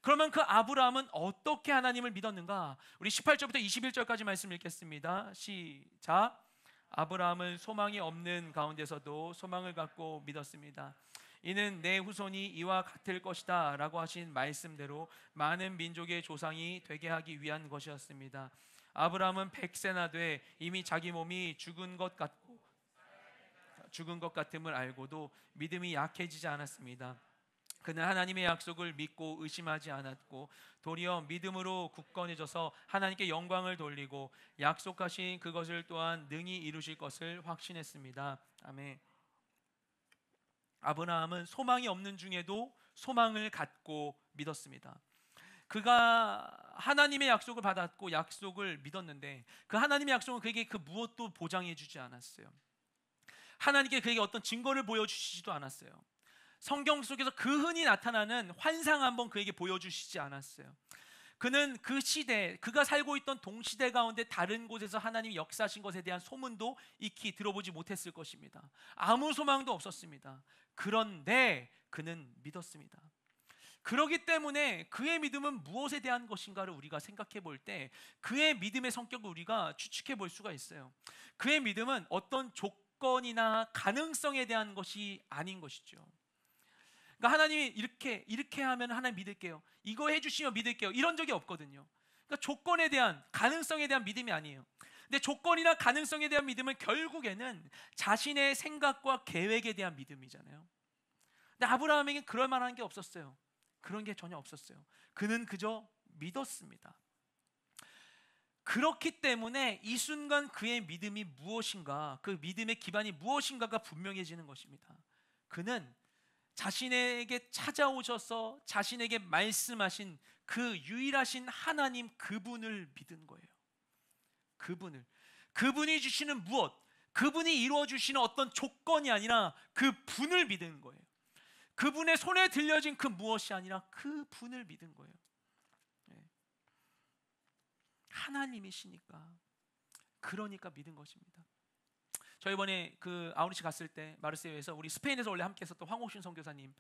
그러면 그 아브라함은 어떻게 하나님을 믿었는가? 우리 18절부터 21절까지 말씀 읽겠습니다. 시작. 아브라함은 소망이 없는 가운데서도 소망을 갖고 믿었습니다. 이는 내 후손이 이와 같을 것이다 라고 하신 말씀대로 많은 민족의 조상이 되게 하기 위한 것이었습니다. 아브라함은 100세나 돼 이미 자기 몸이 죽은 것 같음을 알고도 믿음이 약해지지 않았습니다. 그는 하나님의 약속을 믿고 의심하지 않았고 도리어 믿음으로 굳건해져서 하나님께 영광을 돌리고 약속하신 그것을 또한 능히 이루실 것을 확신했습니다. 아멘. 아브라함은 소망이 없는 중에도 소망을 갖고 믿었습니다. 그가 하나님의 약속을 받았고 약속을 믿었는데 그 하나님의 약속은 그에게 그 무엇도 보장해 주지 않았어요. 하나님께 그에게 어떤 증거를 보여주시지도 않았어요. 성경 속에서 그 흔히 나타나는 환상 한번 그에게 보여주시지 않았어요. 그는 그 시대, 그가 살고 있던 동시대 가운데 다른 곳에서 하나님이 역사하신 것에 대한 소문도 익히 들어보지 못했을 것입니다. 아무 소망도 없었습니다. 그런데 그는 믿었습니다. 그렇기 때문에 그의 믿음은 무엇에 대한 것인가를 우리가 생각해 볼 때 그의 믿음의 성격을 우리가 추측해 볼 수가 있어요. 그의 믿음은 어떤 조건이나 가능성에 대한 것이 아닌 것이죠. 그러니까 하나님이 이렇게 하면 하나님 믿을게요. 이거 해주시면 믿을게요. 이런 적이 없거든요. 그러니까 조건에 대한 가능성에 대한 믿음이 아니에요. 근데 조건이나 가능성에 대한 믿음은 결국에는 자신의 생각과 계획에 대한 믿음이잖아요. 근데 아브라함에겐 그럴 만한 게 없었어요. 그런 게 전혀 없었어요. 그는 그저 믿었습니다. 그렇기 때문에 이 순간 그의 믿음이 무엇인가, 그 믿음의 기반이 무엇인가가 분명해지는 것입니다. 그는 자신에게 찾아오셔서 자신에게 말씀하신 그 유일하신 하나님 그분을 믿은 거예요. 그분이 주시는 무엇, 그분이 이루어 주시는 어떤 조건이 아니라 그 분을 믿은 거예요. 그분의 손에 들려진 그 무엇이 아니라 그 분을 믿은 거예요. 하나님이시니까, 그러니까 믿은 것입니다. 저 이번에 그 아우리치 갔을 때 마르세유에서 우리 스페인에서 원래 함께 했었던 황옥신 선교사님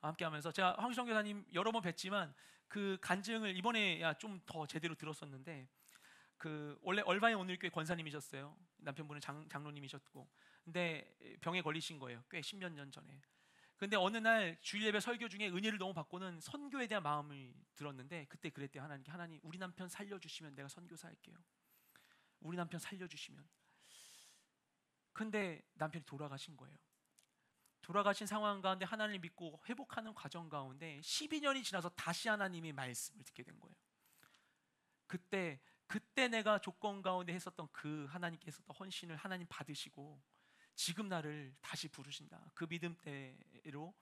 함께하면서 제가 황옥신 선교사님 여러 번 뵀지만 그 간증을 이번에야 좀 더 제대로 들었었는데 그 원래 얼바인 오늘교회 권사님이셨어요. 남편분은 장로님이셨고 근데 병에 걸리신 거예요. 꽤 10몇 년 전에. 근데 어느 날 주일 예배 설교 중에 은혜를 너무 받고는 선교에 대한 마음을 들었는데 그때 그랬대요. 하나님께 하나님 우리 남편 살려주시면 내가 선교사 할게요. 우리 남편 살려주시면. 근데 남편이 돌아가신 거예요. 돌아가신 상황 가운데 하나님을 믿고 회복하는 과정 가운데 12년이 지나서 다시 하나님의 말씀을 듣게 된 거예요. 그때 내가 조건 가운데 했었던 그 하나님께 했었던 헌신을 하나님 받으시고 지금 나를 다시 부르신다. 그 믿음대로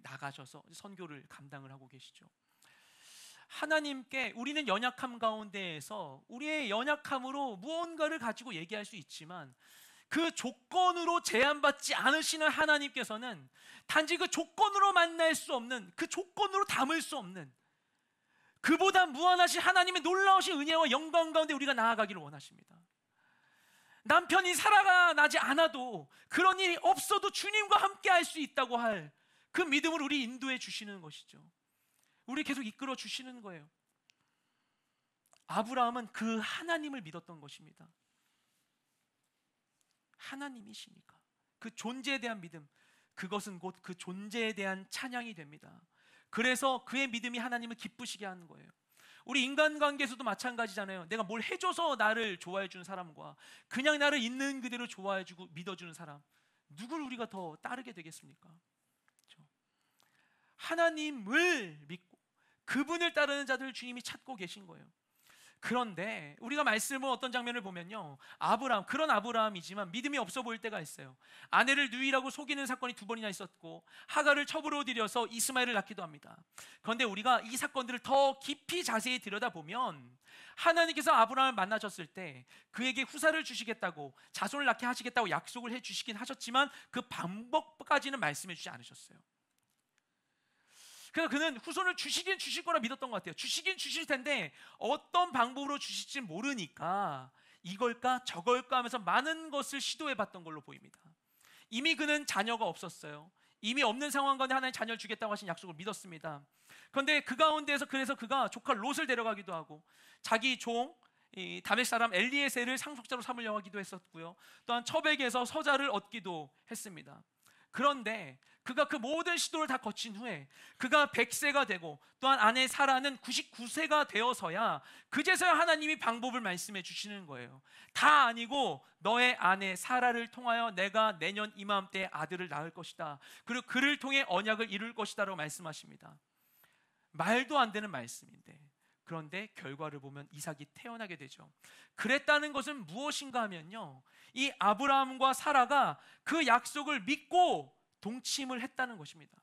나가셔서 선교를 감당을 하고 계시죠. 하나님께 우리는 연약함 가운데에서 우리의 연약함으로 무언가를 가지고 얘기할 수 있지만 그 조건으로 제한받지 않으시는 하나님께서는 단지 그 조건으로 만날 수 없는, 그 조건으로 담을 수 없는 그보다 무한하신 하나님의 놀라우신 은혜와 영광 가운데 우리가 나아가기를 원하십니다. 남편이 살아나지 않아도 그런 일이 없어도 주님과 함께 할 수 있다고 할 그 믿음을 우리 인도해 주시는 것이죠. 우리 계속 이끌어 주시는 거예요. 아브라함은 그 하나님을 믿었던 것입니다. 하나님이시니까 그 존재에 대한 믿음, 그것은 곧 그 존재에 대한 찬양이 됩니다. 그래서 그의 믿음이 하나님을 기쁘시게 하는 거예요. 우리 인간관계에서도 마찬가지잖아요. 내가 뭘 해줘서 나를 좋아해 주는 사람과 그냥 나를 있는 그대로 좋아해 주고 믿어주는 사람, 누굴 우리가 더 따르게 되겠습니까? 그렇죠? 하나님을 믿고 그분을 따르는 자들을 주님이 찾고 계신 거예요. 그런데 우리가 말씀을 어떤 장면을 보면요, 아브라함, 그런 아브라함이지만 믿음이 없어 보일 때가 있어요. 아내를 누이라고 속이는 사건이 2번이나 있었고 하갈을 첩으로 들여서 이스마엘을 낳기도 합니다. 그런데 우리가 이 사건들을 더 깊이 자세히 들여다보면 하나님께서 아브라함을 만나셨을 때 그에게 후사를 주시겠다고, 자손을 낳게 하시겠다고 약속을 해주시긴 하셨지만 그 방법까지는 말씀해 주지 않으셨어요. 그래서 그는 후손을 주시긴 주실 거라 믿었던 것 같아요. 주시긴 주실 텐데 어떤 방법으로 주실지 모르니까 이걸까 저걸까 하면서 많은 것을 시도해 봤던 걸로 보입니다. 이미 그는 자녀가 없었어요. 이미 없는 상황 가운데 하나님 자녀를 주겠다고 하신 약속을 믿었습니다. 그런데 그 가운데에서 그래서 그가 조카 롯을 데려가기도 하고 자기 종 다메섹 사람 엘리에셀을 상속자로 삼으려고 하기도 했었고요. 또한 첩에게서 서자를 얻기도 했습니다. 그런데 그가 그 모든 시도를 다 거친 후에 그가 100세가 되고 또한 아내 사라는 99세가 되어서야 그제서야 하나님이 방법을 말씀해 주시는 거예요. 다 아니고 너의 아내 사라를 통하여 내가 내년 이맘때 아들을 낳을 것이다. 그리고 그를 통해 언약을 이룰 것이다 라고 말씀하십니다. 말도 안 되는 말씀인데 그런데 결과를 보면 이삭이 태어나게 되죠. 그랬다는 것은 무엇인가 하면요, 이 아브라함과 사라가 그 약속을 믿고 동침을 했다는 것입니다.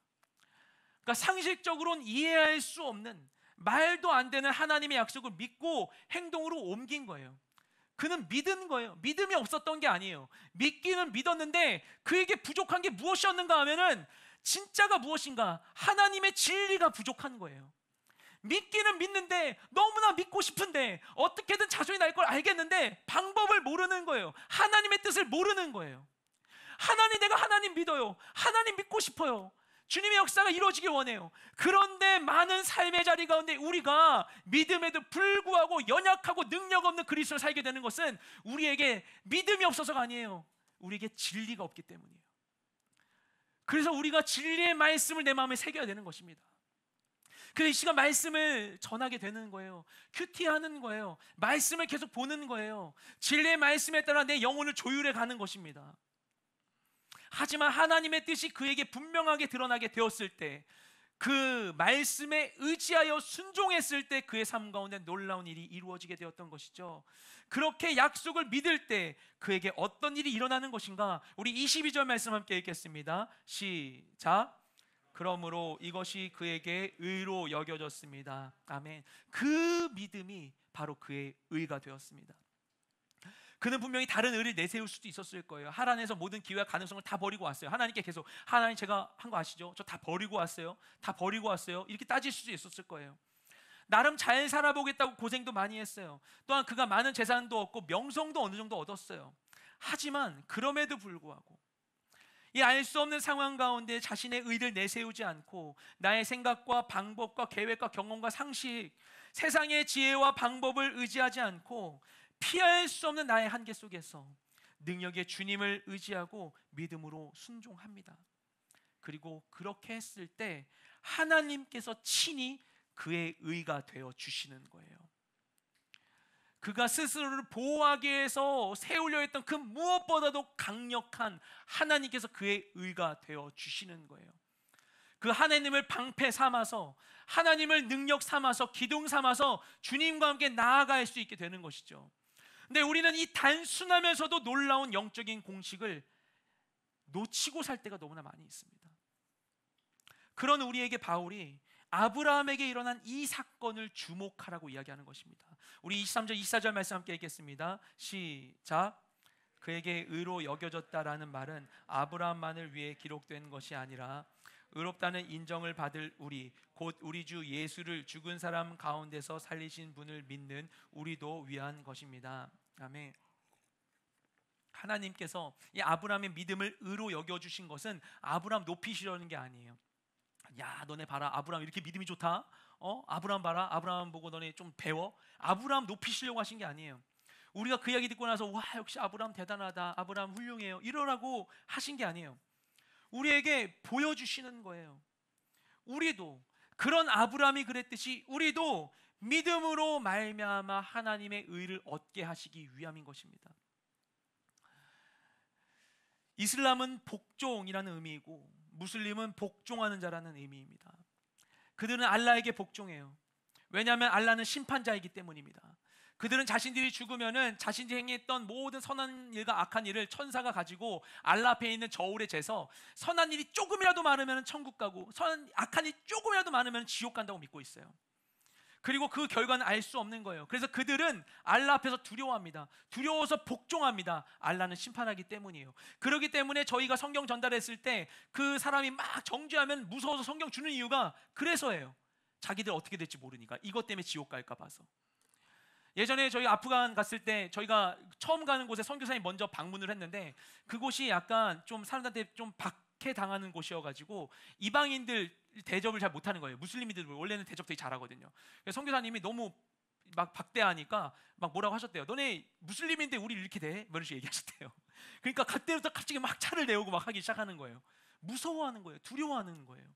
그러니까 상식적으로는 이해할 수 없는, 말도 안 되는 하나님의 약속을 믿고 행동으로 옮긴 거예요. 그는 믿은 거예요. 믿음이 없었던 게 아니에요. 믿기는 믿었는데 그에게 부족한 게 무엇이었는가 하면은 진짜가 무엇인가, 하나님의 진리가 부족한 거예요. 믿기는 믿는데, 너무나 믿고 싶은데, 어떻게든 자손이 날 걸 알겠는데 방법을 모르는 거예요. 하나님의 뜻을 모르는 거예요. 하나님, 내가 하나님 믿어요. 하나님 믿고 싶어요. 주님의 역사가 이루어지길 원해요. 그런데 많은 삶의 자리 가운데 우리가 믿음에도 불구하고 연약하고 능력 없는 그리스도를 살게 되는 것은 우리에게 믿음이 없어서가 아니에요. 우리에게 진리가 없기 때문이에요. 그래서 우리가 진리의 말씀을 내 마음에 새겨야 되는 것입니다. 그래서 이 시간 말씀을 전하게 되는 거예요. 큐티하는 거예요. 말씀을 계속 보는 거예요. 진리의 말씀에 따라 내 영혼을 조율해 가는 것입니다. 하지만 하나님의 뜻이 그에게 분명하게 드러나게 되었을 때, 그 말씀에 의지하여 순종했을 때 그의 삶 가운데 놀라운 일이 이루어지게 되었던 것이죠. 그렇게 약속을 믿을 때 그에게 어떤 일이 일어나는 것인가? 우리 22절 말씀 함께 읽겠습니다. 시작. 그러므로 이것이 그에게 의로 여겨졌습니다. 아멘. 그 믿음이 바로 그의 의가 되었습니다. 그는 분명히 다른 의를 내세울 수도 있었을 거예요. 하란에서 모든 기회와 가능성을 다 버리고 왔어요. 하나님께 계속, 하나님 제가 한 거 아시죠? 저 다 버리고 왔어요. 다 버리고 왔어요. 이렇게 따질 수도 있었을 거예요. 나름 잘 살아보겠다고 고생도 많이 했어요. 또한 그가 많은 재산도 얻고 명성도 어느 정도 얻었어요. 하지만 그럼에도 불구하고 이 알 수 없는 상황 가운데 자신의 의를 내세우지 않고 나의 생각과 방법과 계획과 경험과 상식, 세상의 지혜와 방법을 의지하지 않고 피할 수 없는 나의 한계 속에서 능력의 주님을 의지하고 믿음으로 순종합니다. 그리고 그렇게 했을 때 하나님께서 친히 그의 의가 되어 주시는 거예요. 그가 스스로를 보호하기 위해서 세우려 했던 그 무엇보다도 강력한 하나님께서 그의 의가 되어 주시는 거예요. 그 하나님을 방패 삼아서, 하나님을 능력 삼아서, 기둥 삼아서 주님과 함께 나아갈 수 있게 되는 것이죠. 근데 우리는 이 단순하면서도 놀라운 영적인 공식을 놓치고 살 때가 너무나 많이 있습니다. 그런 우리에게 바울이 아브라함에게 일어난 이 사건을 주목하라고 이야기하는 것입니다. 우리 23절 24절 말씀 함께 읽겠습니다. 시작. 그에게 의로 여겨졌다라는 말은 아브라함만을 위해 기록된 것이 아니라 의롭다는 인정을 받을 우리, 곧 우리 주 예수를 죽은 사람 가운데서 살리신 분을 믿는 우리도 위한 것입니다. 아멘. 하나님께서 이 아브라함의 믿음을 의로 여겨주신 것은 아브라함 높이시려는 게 아니에요. 야, 너네 봐라, 아브라함 이렇게 믿음이 좋다. 아브라함 봐라, 아브라함 보고 너네 좀 배워. 아브라함 높이시려고 하신 게 아니에요. 우리가 그 이야기 듣고 나서 와, 역시 아브라함 대단하다, 아브라함 훌륭해요, 이러라고 하신 게 아니에요. 우리에게 보여주시는 거예요. 우리도 그런 아브라함이 그랬듯이 우리도 믿음으로 말미암아 하나님의 의를 얻게 하시기 위함인 것입니다. 이슬람은 복종이라는 의미이고 무슬림은 복종하는 자라는 의미입니다. 그들은 알라에게 복종해요. 왜냐하면 알라는 심판자이기 때문입니다. 그들은 자신들이 죽으면은 자신들이 행했던 모든 선한 일과 악한 일을 천사가 가지고 알라 앞에 있는 저울에 재서 선한 일이 조금이라도 많으면 천국 가고 악한 일이 조금이라도 많으면 지옥 간다고 믿고 있어요. 그리고 그 결과는 알 수 없는 거예요. 그래서 그들은 알라 앞에서 두려워합니다. 두려워서 복종합니다. 알라는 심판하기 때문이에요. 그렇기 때문에 저희가 성경 전달했을 때 그 사람이 막 정죄하면 무서워서 성경 주는 이유가 그래서예요. 자기들 어떻게 될지 모르니까, 이것 때문에 지옥 갈까 봐서. 예전에 저희 아프간 갔을 때 저희가 처음 가는 곳에 선교사님 먼저 방문을 했는데 그곳이 약간 좀 사람들한테 좀 박해당하는 곳이어가지고 이방인들 대접을 잘 못하는 거예요. 무슬림들 원래는 대접 되게 잘하거든요. 그래서 선교사님이 너무 막 박대하니까 막 뭐라고 하셨대요. 너네 무슬림인데 우리 이렇게 돼? 뭐 이렇게 얘기하셨대요. 그러니까 그때부터 갑자기 막 차를 내오고 막 하기 시작하는 거예요. 무서워하는 거예요. 두려워하는 거예요.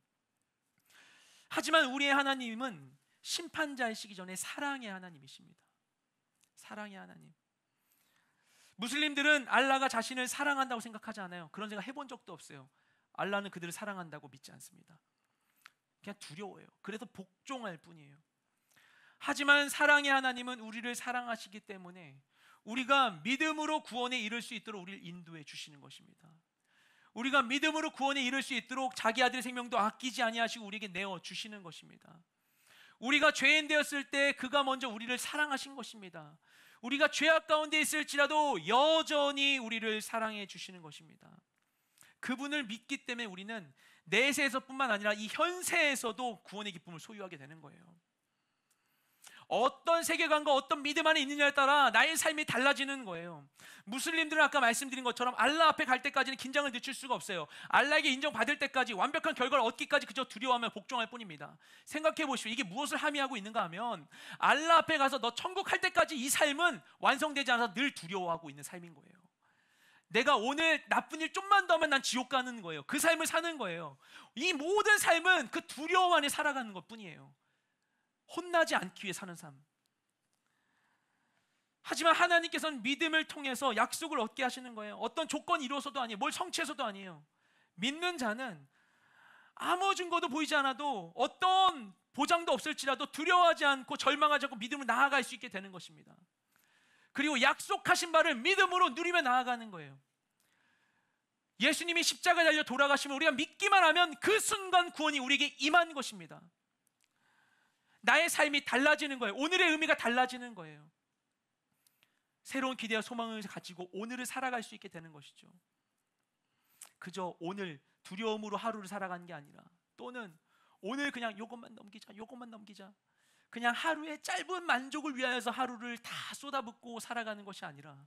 하지만 우리의 하나님은 심판자이시기 전에 사랑의 하나님이십니다. 사랑의 하나님. 무슬림들은 알라가 자신을 사랑한다고 생각하지 않아요. 그런 생각 해본 적도 없어요. 알라는 그들을 사랑한다고 믿지 않습니다. 그냥 두려워요. 그래서 복종할 뿐이에요. 하지만 사랑의 하나님은 우리를 사랑하시기 때문에 우리가 믿음으로 구원에 이를 수 있도록 우리를 인도해 주시는 것입니다. 우리가 믿음으로 구원에 이를 수 있도록 자기 아들의 생명도 아끼지 아니하시고 우리에게 내어 주시는 것입니다. 우리가 죄인 되었을 때 그가 먼저 우리를 사랑하신 것입니다. 우리가 죄악 가운데 있을지라도 여전히 우리를 사랑해 주시는 것입니다. 그분을 믿기 때문에 우리는 내세에서뿐만 아니라 이 현세에서도 구원의 기쁨을 소유하게 되는 거예요. 어떤 세계관과 어떤 믿음 안에 있느냐에 따라 나의 삶이 달라지는 거예요. 무슬림들은 아까 말씀드린 것처럼 알라 앞에 갈 때까지는 긴장을 늦출 수가 없어요. 알라에게 인정받을 때까지, 완벽한 결과를 얻기까지 그저 두려워하며 복종할 뿐입니다. 생각해 보십시오. 이게 무엇을 함의하고 있는가 하면 알라 앞에 가서 너 천국 갈 때까지 이 삶은 완성되지 않아서 늘 두려워하고 있는 삶인 거예요. 내가 오늘 나쁜 일 좀만 더 하면 난 지옥 가는 거예요. 그 삶을 사는 거예요. 이 모든 삶은 그 두려움 안에 살아가는 것 뿐이에요. 혼나지 않기 위해 사는 삶. 하지만 하나님께서는 믿음을 통해서 약속을 얻게 하시는 거예요. 어떤 조건이 이루어서도 아니에요. 뭘 성취해서도 아니에요. 믿는 자는 아무 증거도 보이지 않아도 어떤 보장도 없을지라도 두려워하지 않고 절망하지 않고 믿음으로 나아갈 수 있게 되는 것입니다. 그리고 약속하신 바를 믿음으로 누리며 나아가는 거예요. 예수님이 십자가에 달려 돌아가시면 우리가 믿기만 하면 그 순간 구원이 우리에게 임한 것입니다. 나의 삶이 달라지는 거예요. 오늘의 의미가 달라지는 거예요. 새로운 기대와 소망을 가지고 오늘을 살아갈 수 있게 되는 것이죠. 그저 오늘 두려움으로 하루를 살아가는 게 아니라, 또는 오늘 그냥 요것만 넘기자, 그냥 하루의 짧은 만족을 위하여서 하루를 다 쏟아붓고 살아가는 것이 아니라,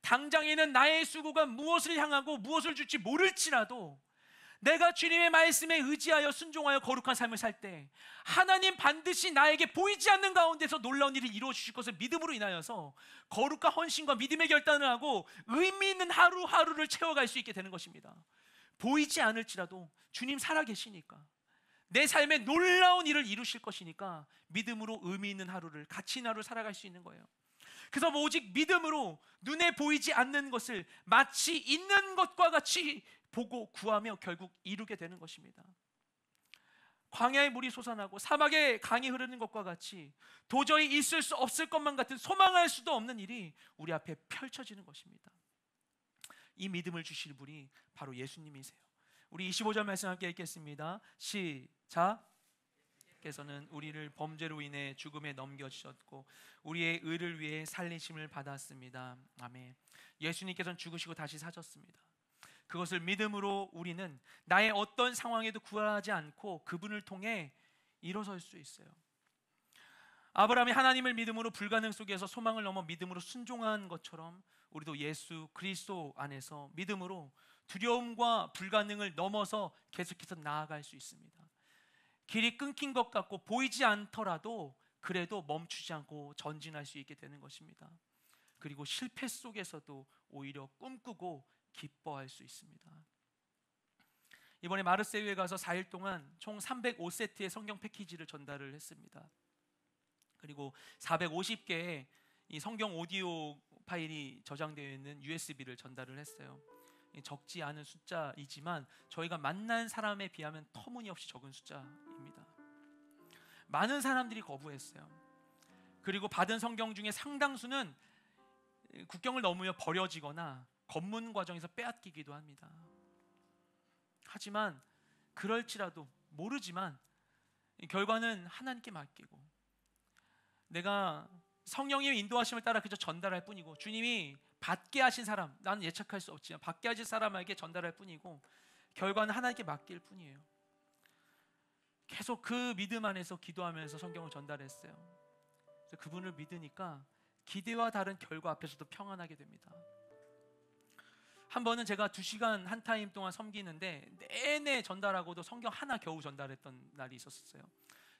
당장에는 나의 수고가 무엇을 향하고 무엇을 줄지 모를지라도 내가 주님의 말씀에 의지하여 순종하여 거룩한 삶을 살 때 하나님 반드시 나에게 보이지 않는 가운데서 놀라운 일을 이루어 주실 것을 믿음으로 인하여서 거룩과 헌신과 믿음의 결단을 하고 의미 있는 하루하루를 채워갈 수 있게 되는 것입니다. 보이지 않을지라도 주님 살아계시니까, 내 삶에 놀라운 일을 이루실 것이니까 믿음으로 의미 있는 하루를, 가치 있는 하루를 살아갈 수 있는 거예요. 그래서 오직 믿음으로 눈에 보이지 않는 것을 마치 있는 것과 같이 보고 구하며 결국 이루게 되는 것입니다. 광야의 물이 솟아나고 사막에 강이 흐르는 것과 같이 도저히 있을 수 없을 것만 같은, 소망할 수도 없는 일이 우리 앞에 펼쳐지는 것입니다. 이 믿음을 주실 분이 바로 예수님이세요. 우리 25절 말씀 함께 읽겠습니다. 시작. 께서는 우리를 범죄로 인해 죽음에 넘겨주셨고 우리의 의를 위해 살리심을 받았습니다. 아멘. 예수님께서는 죽으시고 다시 사셨습니다. 그것을 믿음으로 우리는 나의 어떤 상황에도 구하지 않고 그분을 통해 일어설 수 있어요. 아브라함이 하나님을 믿음으로 불가능 속에서 소망을 넘어 믿음으로 순종한 것처럼 우리도 예수 그리스도 안에서 믿음으로 두려움과 불가능을 넘어서 계속해서 나아갈 수 있습니다. 길이 끊긴 것 같고 보이지 않더라도 그래도 멈추지 않고 전진할 수 있게 되는 것입니다. 그리고 실패 속에서도 오히려 꿈꾸고 기뻐할 수 있습니다. 이번에 마르세유에 가서 4일 동안 총 305세트의 성경 패키지를 전달을 했습니다. 그리고 450개의 이 성경 오디오 파일이 저장되어 있는 USB를 전달을 했어요. 적지 않은 숫자이지만 저희가 만난 사람에 비하면 터무니없이 적은 숫자입니다. 많은 사람들이 거부했어요. 그리고 받은 성경 중에 상당수는 국경을 넘으며 버려지거나 검문 과정에서 빼앗기기도 합니다. 하지만 그럴지라도 모르지만 결과는 하나님께 맡기고 내가 성령의 인도하심을 따라 그저 전달할 뿐이고 주님이 받게 하신 사람, 나는 예측할 수 없지만 받게 하신 사람에게 전달할 뿐이고 결과는 하나님께 맡길 뿐이에요. 계속 그 믿음 안에서 기도하면서 성경을 전달했어요. 그래서 그분을 믿으니까 기대와 다른 결과 앞에서도 평안하게 됩니다. 한 번은 제가 2시간 한 타임 동안 섬기는데 내내 전달하고도 성경 하나 겨우 전달했던 날이 있었어요.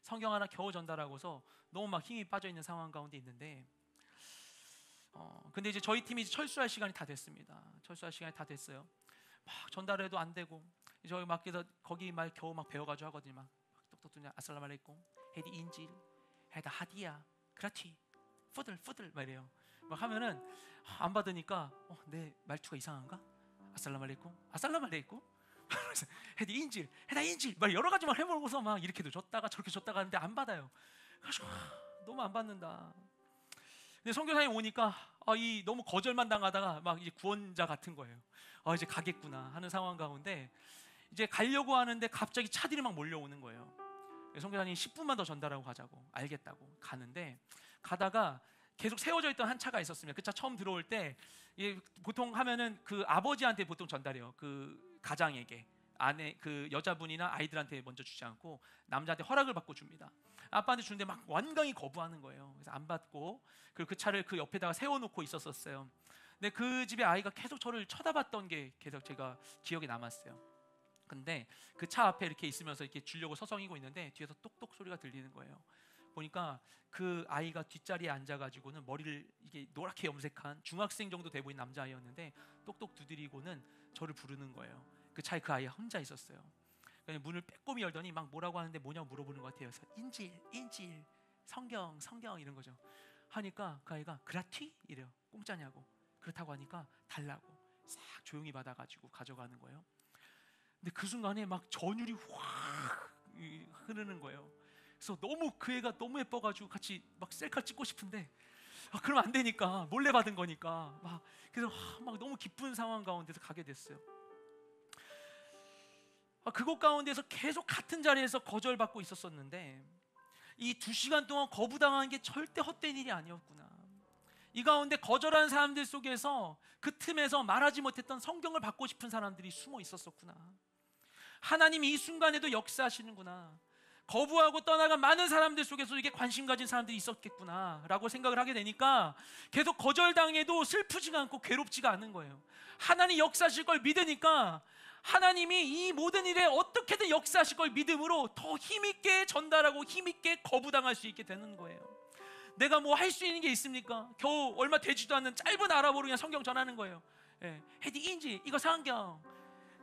성경 하나 겨우 전달하고서 너무 막 힘이 빠져있는 상황 가운데 있는데 근데 이제 저희 팀이 철수할 시간이 다 됐습니다. 철수할 시간이 다 됐어요. 막 전달해도 안 되고 저희 막 그래서 거기 말 겨우 막 배워가지고 하거든요. 막 똑똑똑 아살라말레이쿰 헤디 인질 헤다 하디야 그라티 푸들 막 이래요. 막 하면은 안 받으니까 내 말투가 이상한가? 아살라말레이쿰 헤디 인질 헤다 인질 막 여러 가지 막 해보고서 막 이렇게도 줬다가 저렇게 줬다가 하는데 안 받아요. 그래서 너무 안 받는다. 근데 선교사님 오니까 이 너무 거절만 당하다가 막 이제 구원자 같은 거예요. 이제 가겠구나 하는 상황 가운데 이제 가려고 하는데 갑자기 차들이 막 몰려오는 거예요. 선교사님 10분만 더 전달하고 가자고 알겠다고 가는데 가다가 계속 세워져 있던 한 차가 있었습니다. 그 차 처음 들어올 때 보통 하면은 그 아버지한테 보통 전달해요. 그 가장에게 아내 그 여자분이나 아이들한테 먼저 주지 않고 남자한테 허락을 받고 줍니다. 아빠한테 주는데 막 완강히 거부하는 거예요. 그래서 안 받고 그리고 그 차를 그 옆에다가 세워놓고 있었어요. 근데 그 집의 아이가 계속 저를 쳐다봤던 게 계속 제가 기억에 남았어요. 근데 그 차 앞에 이렇게 있으면서 이렇게 주려고 서성이고 있는데 뒤에서 똑똑 소리가 들리는 거예요. 보니까 그 아이가 뒷자리에 앉아가지고는 머리를 이게 노랗게 염색한 중학생 정도 돼 보이는 남자아이였는데 똑똑 두드리고는 저를 부르는 거예요. 그 차에 그 아이가 혼자 있었어요. 문을 빼꼼히 열더니 막 뭐라고 하는데 뭐냐고 물어보는 것 같아요. 그래서 인질 성경 이런 거죠. 하니까 그 아이가 그라티? 이래요. 공짜냐고. 그렇다고 하니까 달라고 싹 조용히 받아가지고 가져가는 거예요. 근데 그 순간에 막 전율이 확 흐르는 거예요. 그래서 너무 그 애가 너무 예뻐가지고 같이 막 셀카 찍고 싶은데 그러면 안 되니까 몰래 받은 거니까 막 그래서 막 너무 기쁜 상황 가운데서 가게 됐어요. 그곳 가운데서 계속 같은 자리에서 거절받고 있었었는데 이 2시간 동안 거부당한 게 절대 헛된 일이 아니었구나. 이 가운데 거절한 사람들 속에서 그 틈에서 말하지 못했던 성경을 받고 싶은 사람들이 숨어 있었었구나. 하나님이 이 순간에도 역사하시는구나. 거부하고 떠나간 많은 사람들 속에서 이게 관심 가진 사람들이 있었겠구나 라고 생각을 하게 되니까 계속 거절당해도 슬프지가 않고 괴롭지가 않은 거예요. 하나님 역사하실 걸 믿으니까 하나님이 이 모든 일에 어떻게든 역사하실 걸 믿음으로 더 힘있게 전달하고 힘있게 거부당할 수 있게 되는 거예요. 내가 뭐 할 수 있는 게 있습니까? 겨우 얼마 되지도 않는 짧은 아랍어로 그냥 성경 전하는 거예요. 헤디 인지 이거 성경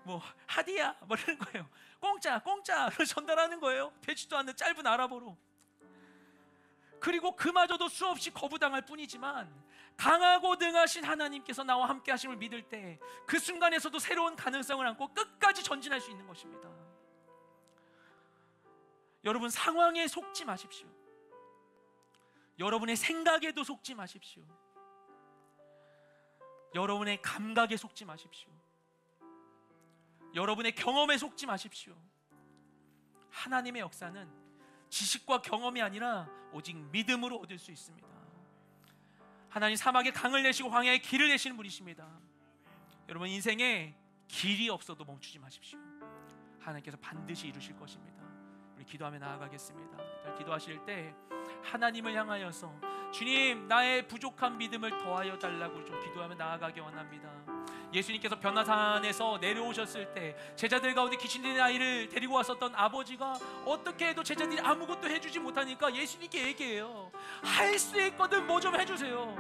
뭐 하디야 뭐 이러는 거예요. 공짜 전달하는 거예요. 되지도 않는 짧은 아랍어로. 그리고 그마저도 수없이 거부당할 뿐이지만 강하고 능하신 하나님께서 나와 함께 하심을 믿을 때 그 순간에서도 새로운 가능성을 안고 끝까지 전진할 수 있는 것입니다. 여러분 상황에 속지 마십시오. 여러분의 생각에도 속지 마십시오. 여러분의 감각에 속지 마십시오. 여러분의 경험에 속지 마십시오. 하나님의 역사는 지식과 경험이 아니라 오직 믿음으로 얻을 수 있습니다. 하나님 사막에 강을 내시고 광야에 길을 내시는 분이십니다. 여러분 인생에 길이 없어도 멈추지 마십시오. 하나님께서 반드시 이루실 것입니다. 우리 기도하며 나아가겠습니다. 기도하실 때 하나님을 향하여서 주님 나의 부족한 믿음을 더하여 달라고 좀 기도하며 나아가기 원합니다. 예수님께서 변화산에서 내려오셨을 때 제자들 가운데 귀신 들린 아이를 데리고 왔었던 아버지가 어떻게 해도 제자들이 아무것도 해주지 못하니까 예수님께 얘기해요. 할 수 있거든 뭐 좀 해주세요.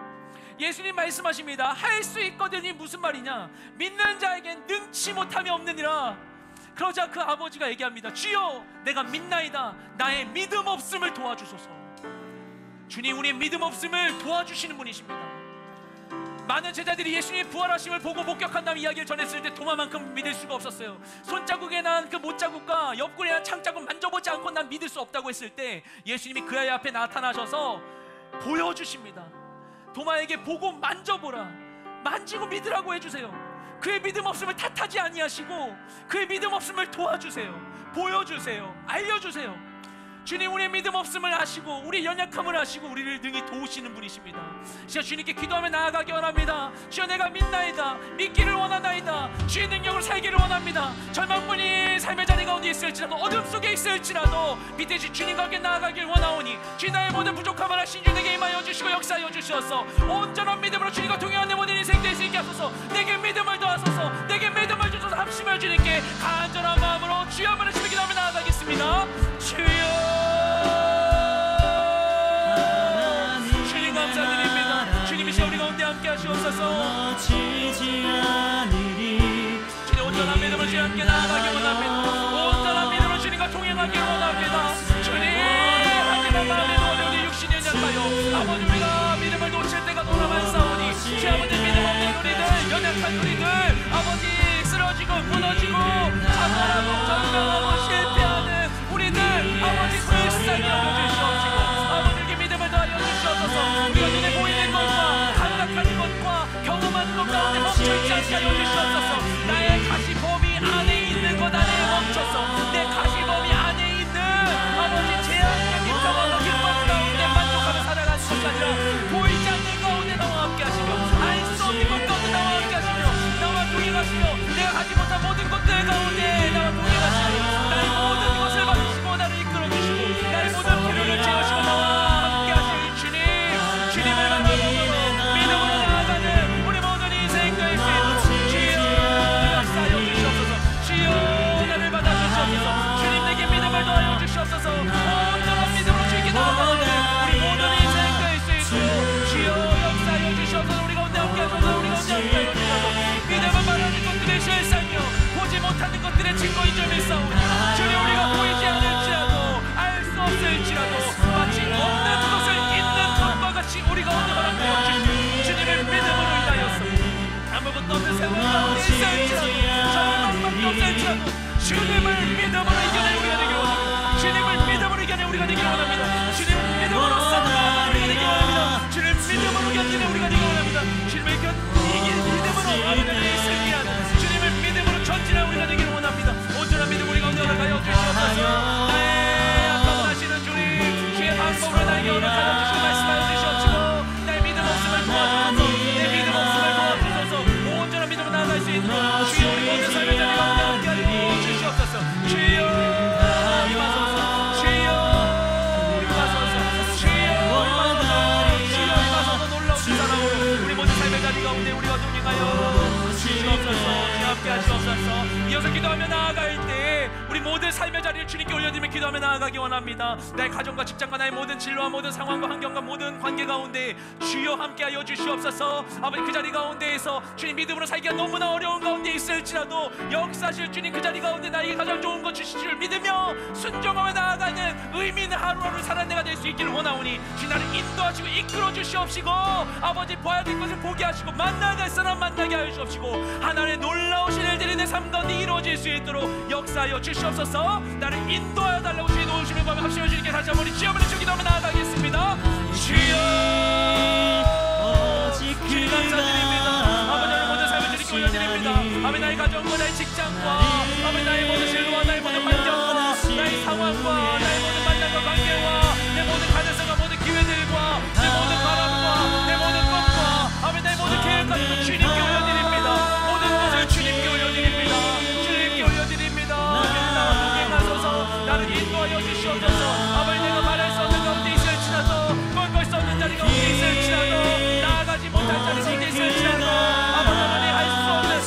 예수님 말씀하십니다. 할 수 있거든이 무슨 말이냐? 믿는 자에겐 능치 못함이 없느니라. 그러자 그 아버지가 얘기합니다. 주여, 내가 믿나이다. 나의 믿음 없음을 도와주소서. 주님, 우리의 믿음 없음을 도와주시는 분이십니다. 많은 제자들이 예수님의 부활하심을 보고 목격한다는 이야기를 전했을 때 도마만큼 믿을 수가 없었어요. 손자국에 난 그 못자국과 옆구리에 난 창자국 만져보지 않고 난 믿을 수 없다고 했을 때 예수님이 그 아이 앞에 나타나셔서 보여주십니다. 도마에게 보고 만져보라, 만지고 믿으라고 해주세요. 그의 믿음 없음을 탓하지 아니하시고 그의 믿음 없음을 도와주세요. 보여주세요. 알려주세요. 주님, 우리의 믿음 없음을 아시고 우리의 연약함을 아시고 우리를 능히 도우시는 분이십니다. 진짜 주님께 기도하며 나아가기 원합니다. 주여, 내가 믿나이다. 믿기를 원하나이다. 주의 능력으로 살기를 원합니다. 절망뿐이 삶의 자리 가운데 있을지라도, 어둠 속에 있을지라도 밑에 주님과 함께 나아가길 원하오니 주님, 나의 모든 부족함을 하신 주 내게 임하여 주시고 역사하여 주시옵소서. 온전한 믿음으로 주님과 동행하는 내 모든 인생 될 수 있게 하소서. 내게 믿음을 더하소서. 내게 믿음을 주소서. 합심하여 주님께 간절한 마음으로 주여 한번 주님 기도하며 나아가겠습니다. 주여, 주님 감사드립니다. 주님이 시간 우리 가운데 함께 하시옵소서. 주님, 온전한 믿음으로 주님 함께 나아가기 원합니다. 온전한 믿음으로 주님과 동행하기 원합니다. 주님, 하지만 마음에 놓은 우리 육신이 연약하여 아버지, 우리가 믿음을 놓칠 때가 너무나 싸우니 주 아버지, 믿음 없는 우리들, 연약한 우리들, 아버지, 쓰러지고 무너지고 자살하고 전멸하고 실패하는 우리들, 아버지, 불쌍히 여겨주시옵시고 아버지에게 믿음을 더하여 주시옵소서. 우리가 눈에 보이는 것과 감각하는 것과 경험하는 것 가운데 멈춰있지 않게 하여 주시옵소서. 나의 가시범위 안에 있는 것 안에 멈춰서 내 가시범위 안에 있는 아버지, 제한된 민감한 기쁨 가운데 만족하며 살아가는 것이 아니라 보이지 않는 가운데 나와 함께 하시며 알 수 없는 것 가운데 나와 함께 하시며 나와 동행하시며 내가 가지 못한 모든 것들 가운데 나와 동행하시며 나의 모든 것을 받으시고 나를 이끌어주시고 나의 모든 필요를 채우시고 나와 함께 하실 주님, 주님을 만나보고 믿음으로 나아가는 우리 모든 인생 될 수 있도록 주여 역사하여 주시옵소서. 주여 나를 받아주시옵소서. 주님, 내게 믿음을 더하여 주시옵소서. 온전한 믿음으로 주께 나아가는 우리 모든 인생 될 수 있도록 주여 역사하여 주시옵소서. 우리 가운데 함께 하소서. 우리 가운데 함께 하여 주시옵소서. 믿음은 말하는 것들의 실상이요 보지 못하는 것들의 증거인 점일 싸우니 주님, 우리가 보이지 않을지라도 알 수 없을지라도 마치 없는 것을 있는 것과 같이 우리 가운데 허락되어 주시니 주님의 믿음으로 인하여서 아무것도 없는 세월 가운데 있을지라도 절망밖에 없을지라도 주님을 믿음으로 이겨내 우리가 되길 원합니다. 주님을 믿음으로 이겨내 우리가 되길 원합니다. 주님 믿음으로 싸우는 우리가 되길 원합니다. 주님 믿음으로 견디는 우리가 되길 원합니다. 주님을 이길 믿음으로 아버지를 있을게 하는 주님을 믿음으로 전진하는 우리가 되길 원합니다. 온전한 믿음 우리 가운데 허락하여 주시옵소서. 나의 아까운 하시는 주님, 주의 방법으로 나에게 허락하여 주시고 말씀하여 주시옵시고 나의 믿음 없음을 도와주소서. 내 믿음 없음을 도와주소서. 온전한 믿음으로 나아갈 수 있도록 주여 우리 모든 삶의 자리 가운데 함께하여 주시옵소서. 주여 임하소서. 주여 임하소서. 주여 임하소서. 주여 임하소서. 놀라운 사랑으로 우리 모든 삶의 자리 가운데 우리와 동행하여 주시옵소서. 주여 함께 하시옵소서. 이어서 기도하며 나아갈 때 우리 모든 삶의 자리를 주님께 올려드리며 기도하며 나아가기 원합니다. 나의 가정과 직장과 나의 모든 진로와 모든 상황과 환경과 모든 관계 가운데 주여 함께하여 주시옵소서. 아버지, 그 자리 가운데에서 주님 믿음으로 살기가 너무나 어려운 가운데 있을지라도 역사실 주님 그 자리 가운데 나에게 가장 좋은 것 주실 줄 믿으며 순종하며 나아가는 의미 있는 하루하루 사는 내가 될 수 있기를 원하오니 주님 나를 인도하시고 이끌어 주시옵시고 아버지, 봐야 될 것을 보게 하시고 만나야 될 사람 만나게 하여 주옵시고 하나님의 놀라우신 일들이 내 삶 가운데 이루어질 수 있도록 역사하여 주시옵소서. 나를 인도하여 달라고 주의 도우심을 구하며 합심해 주님께 다시 한번 주여 한번 기도하며 나아가겠습니다. 주여 주님 감사드립니다. 아버지, 나의 모든 삶을 주님께 올려드립니다. 아버지, 나의 가정과 나의 직장과 아버지, 나의 모든 진로와 나의 모든 환경과 나의 상황과 나의 모든 만남과 관계와 내 모든 가능성과 모든 기회들과 내 모든 바람과 내 모든 꿈과 아버지, 나의 모든 계획까지도 주님께 올려드립니다. 모든 것을 주님께 올려드립니다. 주님께 올려드립니다. 주님 나와 동행하소서. 나를 인도하여 주시옵소서. 아버지, 내가 말할 수 없는 가운데 있을지라도 꼴볼 수 없는 자리 가운데 있을지라도 나아가지 못할 자리 가운데 있을지라도 아버지, 하나님 할 수 없는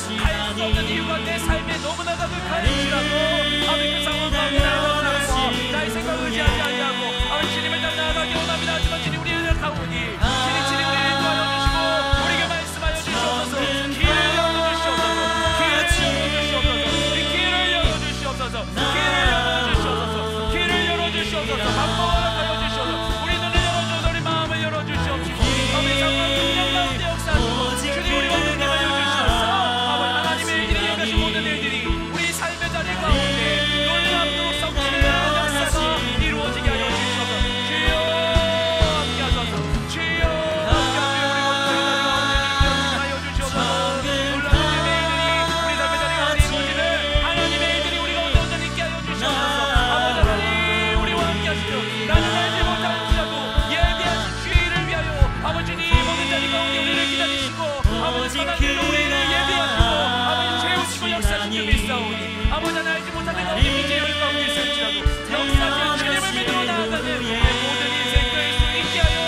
못하는 가운데 미지의 가운데 있을지라도 역사하신 주님을 믿어 나아가는 내 모든 인생 될 수 있게 하여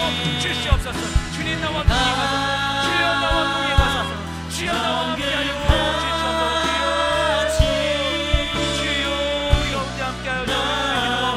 주시옵소서. 주님 나와 함께 가소서. 주여 나와 함께 가소서. 주여 나와 함께 하여 주시옵소서. 주여 우리 가운데 함께 하여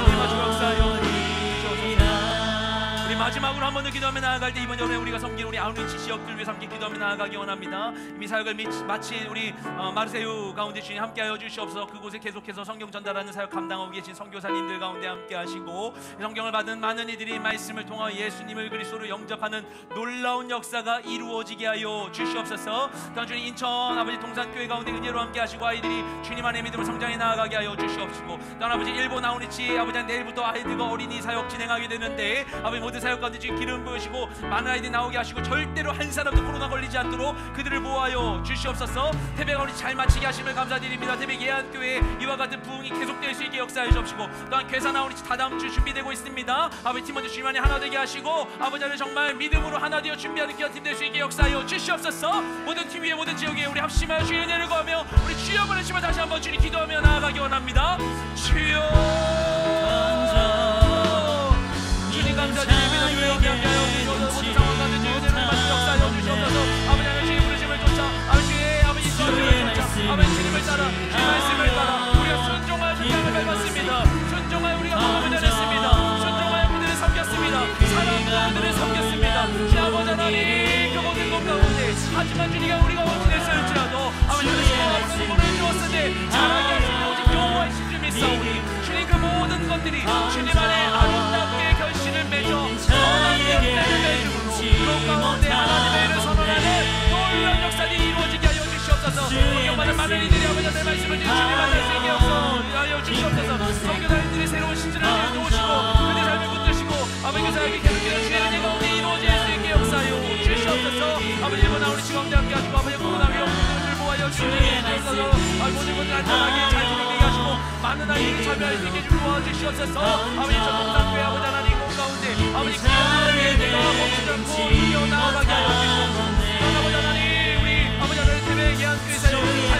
주시옵소서. 역사하여 주시옵소서. 우리 마지막으로 한 번 더 기도하며 나아갈 때 이번 여름에 우리가 섬기는 우리 아우리치 지역들 위해서 함께 기도하며 나아가기 원합니다. 이미 사역을 마친 우리 마르세유 가운데 주님 함께하여 주시옵소서. 그곳에 계속해서 성경 전달하는 사역 감당하고 계신 선교사님들 가운데 함께하시고 성경을 받은 많은 이들이 말씀을 통하여 예수님을 그리스도로 영접하는 놀라운 역사가 이루어지게 하여 주시옵소서. 또한 주님 인천 아버지 동산교회 가운데 은혜로 함께하시고 아이들이 주님 안에 믿음으로 성장해 나아가게 하여 주시옵시고 또한 아버지 일본 아우리치 아버지 내일부터 아이들과 어린이 사역 진행하게 되는데 아버지 모든 사역 가운데 주님 기름 부으시고 많은 아이들이 나오게 하시고 절대로 한 사람도 코로나 걸리지 않도록 그들을 보호하여 주시옵소서. 태백아 우리 잘 마치게 하심을 감사드립니다. 태백 예안교회 이와 같은 부흥이 계속될 수 있게 역사해 주옵시고 또한 괴산 아우리치 다다음 주 준비되고 있습니다. 아버지 팀원들 주님 안에 하나 되게 하시고 아버지를 정말 믿음으로 하나 되어 준비하는 귀한 팀 될 수 있게 역사하여 주시옵소서. 모든 팀 위에 모든 지역에 우리 합심하여 주의 은혜를 구하며 우리 주여 부르시며 다시 한번 주님 기도하며 나아가기 원합니다. 주여 주님 감사드립니다. 주여 함께하여 주시옵소서. 모든 상황 가운데 주의 은혜를 마치 역사하여 주시옵소서. 아버지 하나님 주의 부르심을 쫓아 아버지의 아버지 인도하심을 쫓아 아버지 주님을 따라 주의 말씀을 따라 우리가 순종하여 순장을 밟았습니다. 순종하여 우리가 마음을 전했습니다. 순종하여 그들을 섬겼습니다. 사랑과 그들을 섬겼습니다. 주님 아버지 하나님 그 모든 것 가운데 하지만 주님과 우리가 원진했을지라도 아버지 하나님 문을 주었으니 잘하게 하시는 오직 여호와이신 줄 믿사오니 주님 그 모든 것들이 주님 안에 아름답게 결실을 맺어 선한 열매를 맺음으로 그 가운데 하나님의 일을 선언하는 놀라운 역사들이 이루어지게 하여 주시옵소서. 성경받은 많은 이들이 아버지 내 말씀을 주님 만날 수 있게 하여 주시옵소서. 성교사님들이 새로운 신진을 놓으시고 그들의 삶을 붙드시고 아버지 그 사역이 계속해서 주의 은혜 가운데 이루어질 수 있게 역사하여 주시옵소서. 아버지 일본 아우리치 가운데 함께 하시고 아버지 코로나 위험을 보호하여 주시옵소서. 모든 분들 안전하게 잘 돌아가게 하시고 많은 아이들이 참여할 수 있게 도와주시옵소서. 아버지 저 동산교회 아버지 하나님 그 가운데 아버지 귀한 내가 멈추지 않고 이어나가게 하여 주시옵소서. 아버지 하나님 우리 아버지 하나님 태백 예안교회에서 잘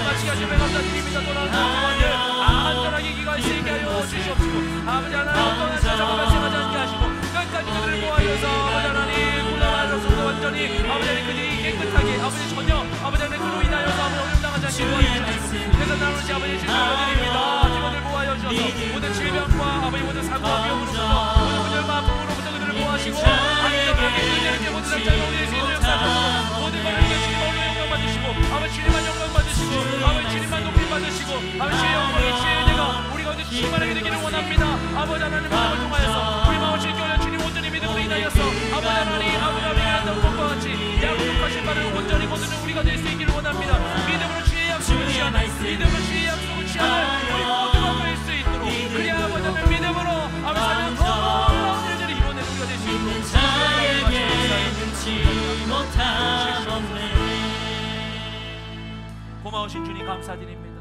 마치게 하시면 감사드립니다. 돌아오는 동안들 안전하게 귀가할 수 있게 하여 주시옵시고 아버지 하나님 어떤 사고가 발생하지 않게 하시고 끝까지 그들을 보호하여서 아버지 하나님 굴러가서도 완전히 아버지 하나님 그들이 깨끗하게 아버지 전혀 아버지 하나님 그로 인하여서 아버지 어려움당하지 않게 도와주시옵시고 그래서 나누시 아버지 진정드립니다. 팀원들 보호하여 주셔서 모든 질병과 아버지 모든 사고와 위험으로부터 모든 분열과 아픔으로부터 그들을 보호하시고 안전하게 그들에게 모든 날짜를 올릴 수 있는 역사하셔서 모든 것을 이겨 주님만으로 영광 받으시고 아버지 주님만 영광 받으시고 아버지 주님만 높임 받으시고 아버지 주의 영광의 주의 은혜가 우리 가운데 충만하게 되기를 원합니다. 아버지 하나님 마음을 통하여서 우리 마음을 즐겨하는 주님 온전히 믿음으로 인하여서 아버지 하나님 아브라함에게 했던 것과 같이 약속하신 바를 온전히 거두는 우리가 될 수 있기를 원합니다. 믿음으로 주의 약속을 취하는 믿음으로 주의 약속을 취하는 우리 모두가 될 수 있도록 그리야 아버지 하나님 믿음으로 아버지 하나님 더 놀라운 일들을 이루어내는 우리가 될 수 있도록 고마우신 주님 감사드립니다.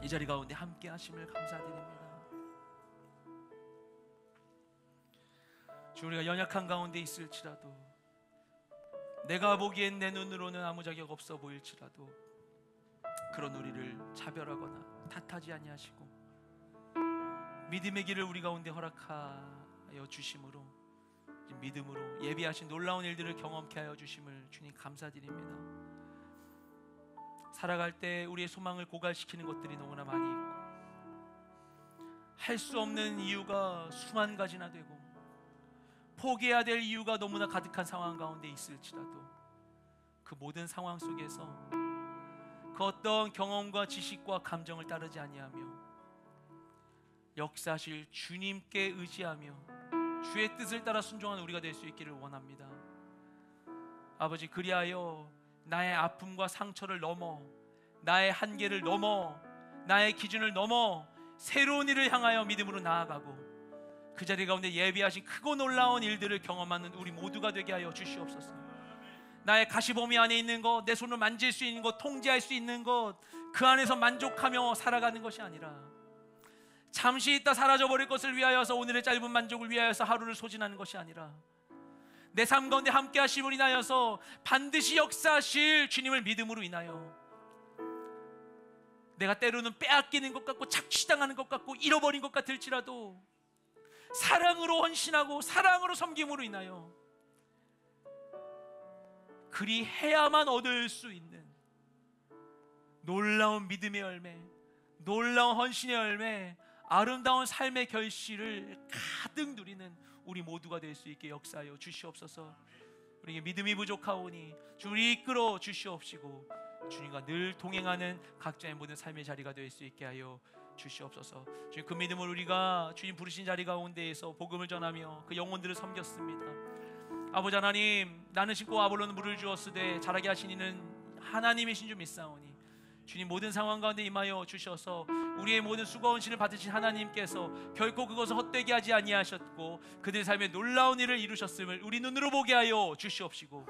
이 자리 가운데 함께 하심을 감사드립니다. 주 우리가 연약한 가운데 있을지라도 내가 보기엔 내 눈으로는 아무 자격 없어 보일지라도 그런 우리를 차별하거나 탓하지 아니하시고 믿음의 길을 우리 가운데 허락하여 주심으로 믿음으로 예비하신 놀라운 일들을 경험케 하여 주심을 주님 감사드립니다. 살아갈 때 우리의 소망을 고갈시키는 것들이 너무나 많이 있고 할 수 없는 이유가 수만 가지나 되고 포기해야 될 이유가 너무나 가득한 상황 가운데 있을지라도 그 모든 상황 속에서 그 어떤 경험과 지식과 감정을 따르지 아니하며 역사하실 주님께 의지하며 주의 뜻을 따라 순종하는 우리가 될 수 있기를 원합니다. 아버지 그리하여 나의 아픔과 상처를 넘어 나의 한계를 넘어 나의 기준을 넘어 새로운 일을 향하여 믿음으로 나아가고 그 자리 가운데 예비하신 크고 놀라운 일들을 경험하는 우리 모두가 되게 하여 주시옵소서. 나의 가시범위 안에 있는 것, 내 손을 만질 수 있는 것, 통제할 수 있는 것, 그 안에서 만족하며 살아가는 것이 아니라 잠시 있다 사라져버릴 것을 위하여서 오늘의 짧은 만족을 위하여서 하루를 소진하는 것이 아니라 내 삶 가운데 함께 하심을 인하여서 반드시 역사하실 주님을 믿음으로 인하여 내가 때로는 빼앗기는 것 같고 착취당하는 것 같고 잃어버린 것 같을지라도 사랑으로 헌신하고 사랑으로 섬김으로 인하여 그리 해야만 얻을 수 있는 놀라운 믿음의 열매, 놀라운 헌신의 열매, 아름다운 삶의 결실을 가득 누리는 우리 모두가 될 수 있게 역사하여 주시옵소서. 우리에게 믿음이 부족하오니 주를 이끌어 주시옵시고 주님과 늘 동행하는 각자의 모든 삶의 자리가 될 수 있게 하여 주시옵소서. 주님, 그 믿음을 우리가 주님 부르신 자리 가운데에서 복음을 전하며 그 영혼들을 섬겼습니다. 아버지 하나님, 나는 심고 아볼로는 물을 주었으되 자라게 하신 이는 하나님이신 줄 믿사오니 주님, 모든 상황 가운데 임하여 주셔서 우리의 모든 수고 헌신을 받으신 하나님께서 결코 그것을 헛되게 하지 아니하셨고 그들의 삶에 놀라운 일을 이루셨음을 우리 눈으로 보게 하여 주시옵시고,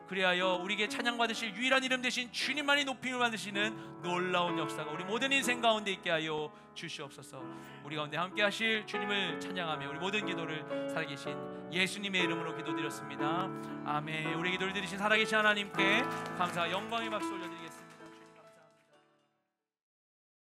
그리하여 우리에게 찬양받으실 유일한 이름 되신 주님만이 높임을 받으시는 놀라운 역사가 우리 모든 인생 가운데 있게 하여 주시옵소서. 우리 가운데 함께 하실 주님을 찬양하며 우리 모든 기도를 살아계신 예수님의 이름으로 기도드렸습니다. 아멘. 우리 기도를 들으신 살아계신 하나님께 감사와 영광의 박수 올려드리겠습니다.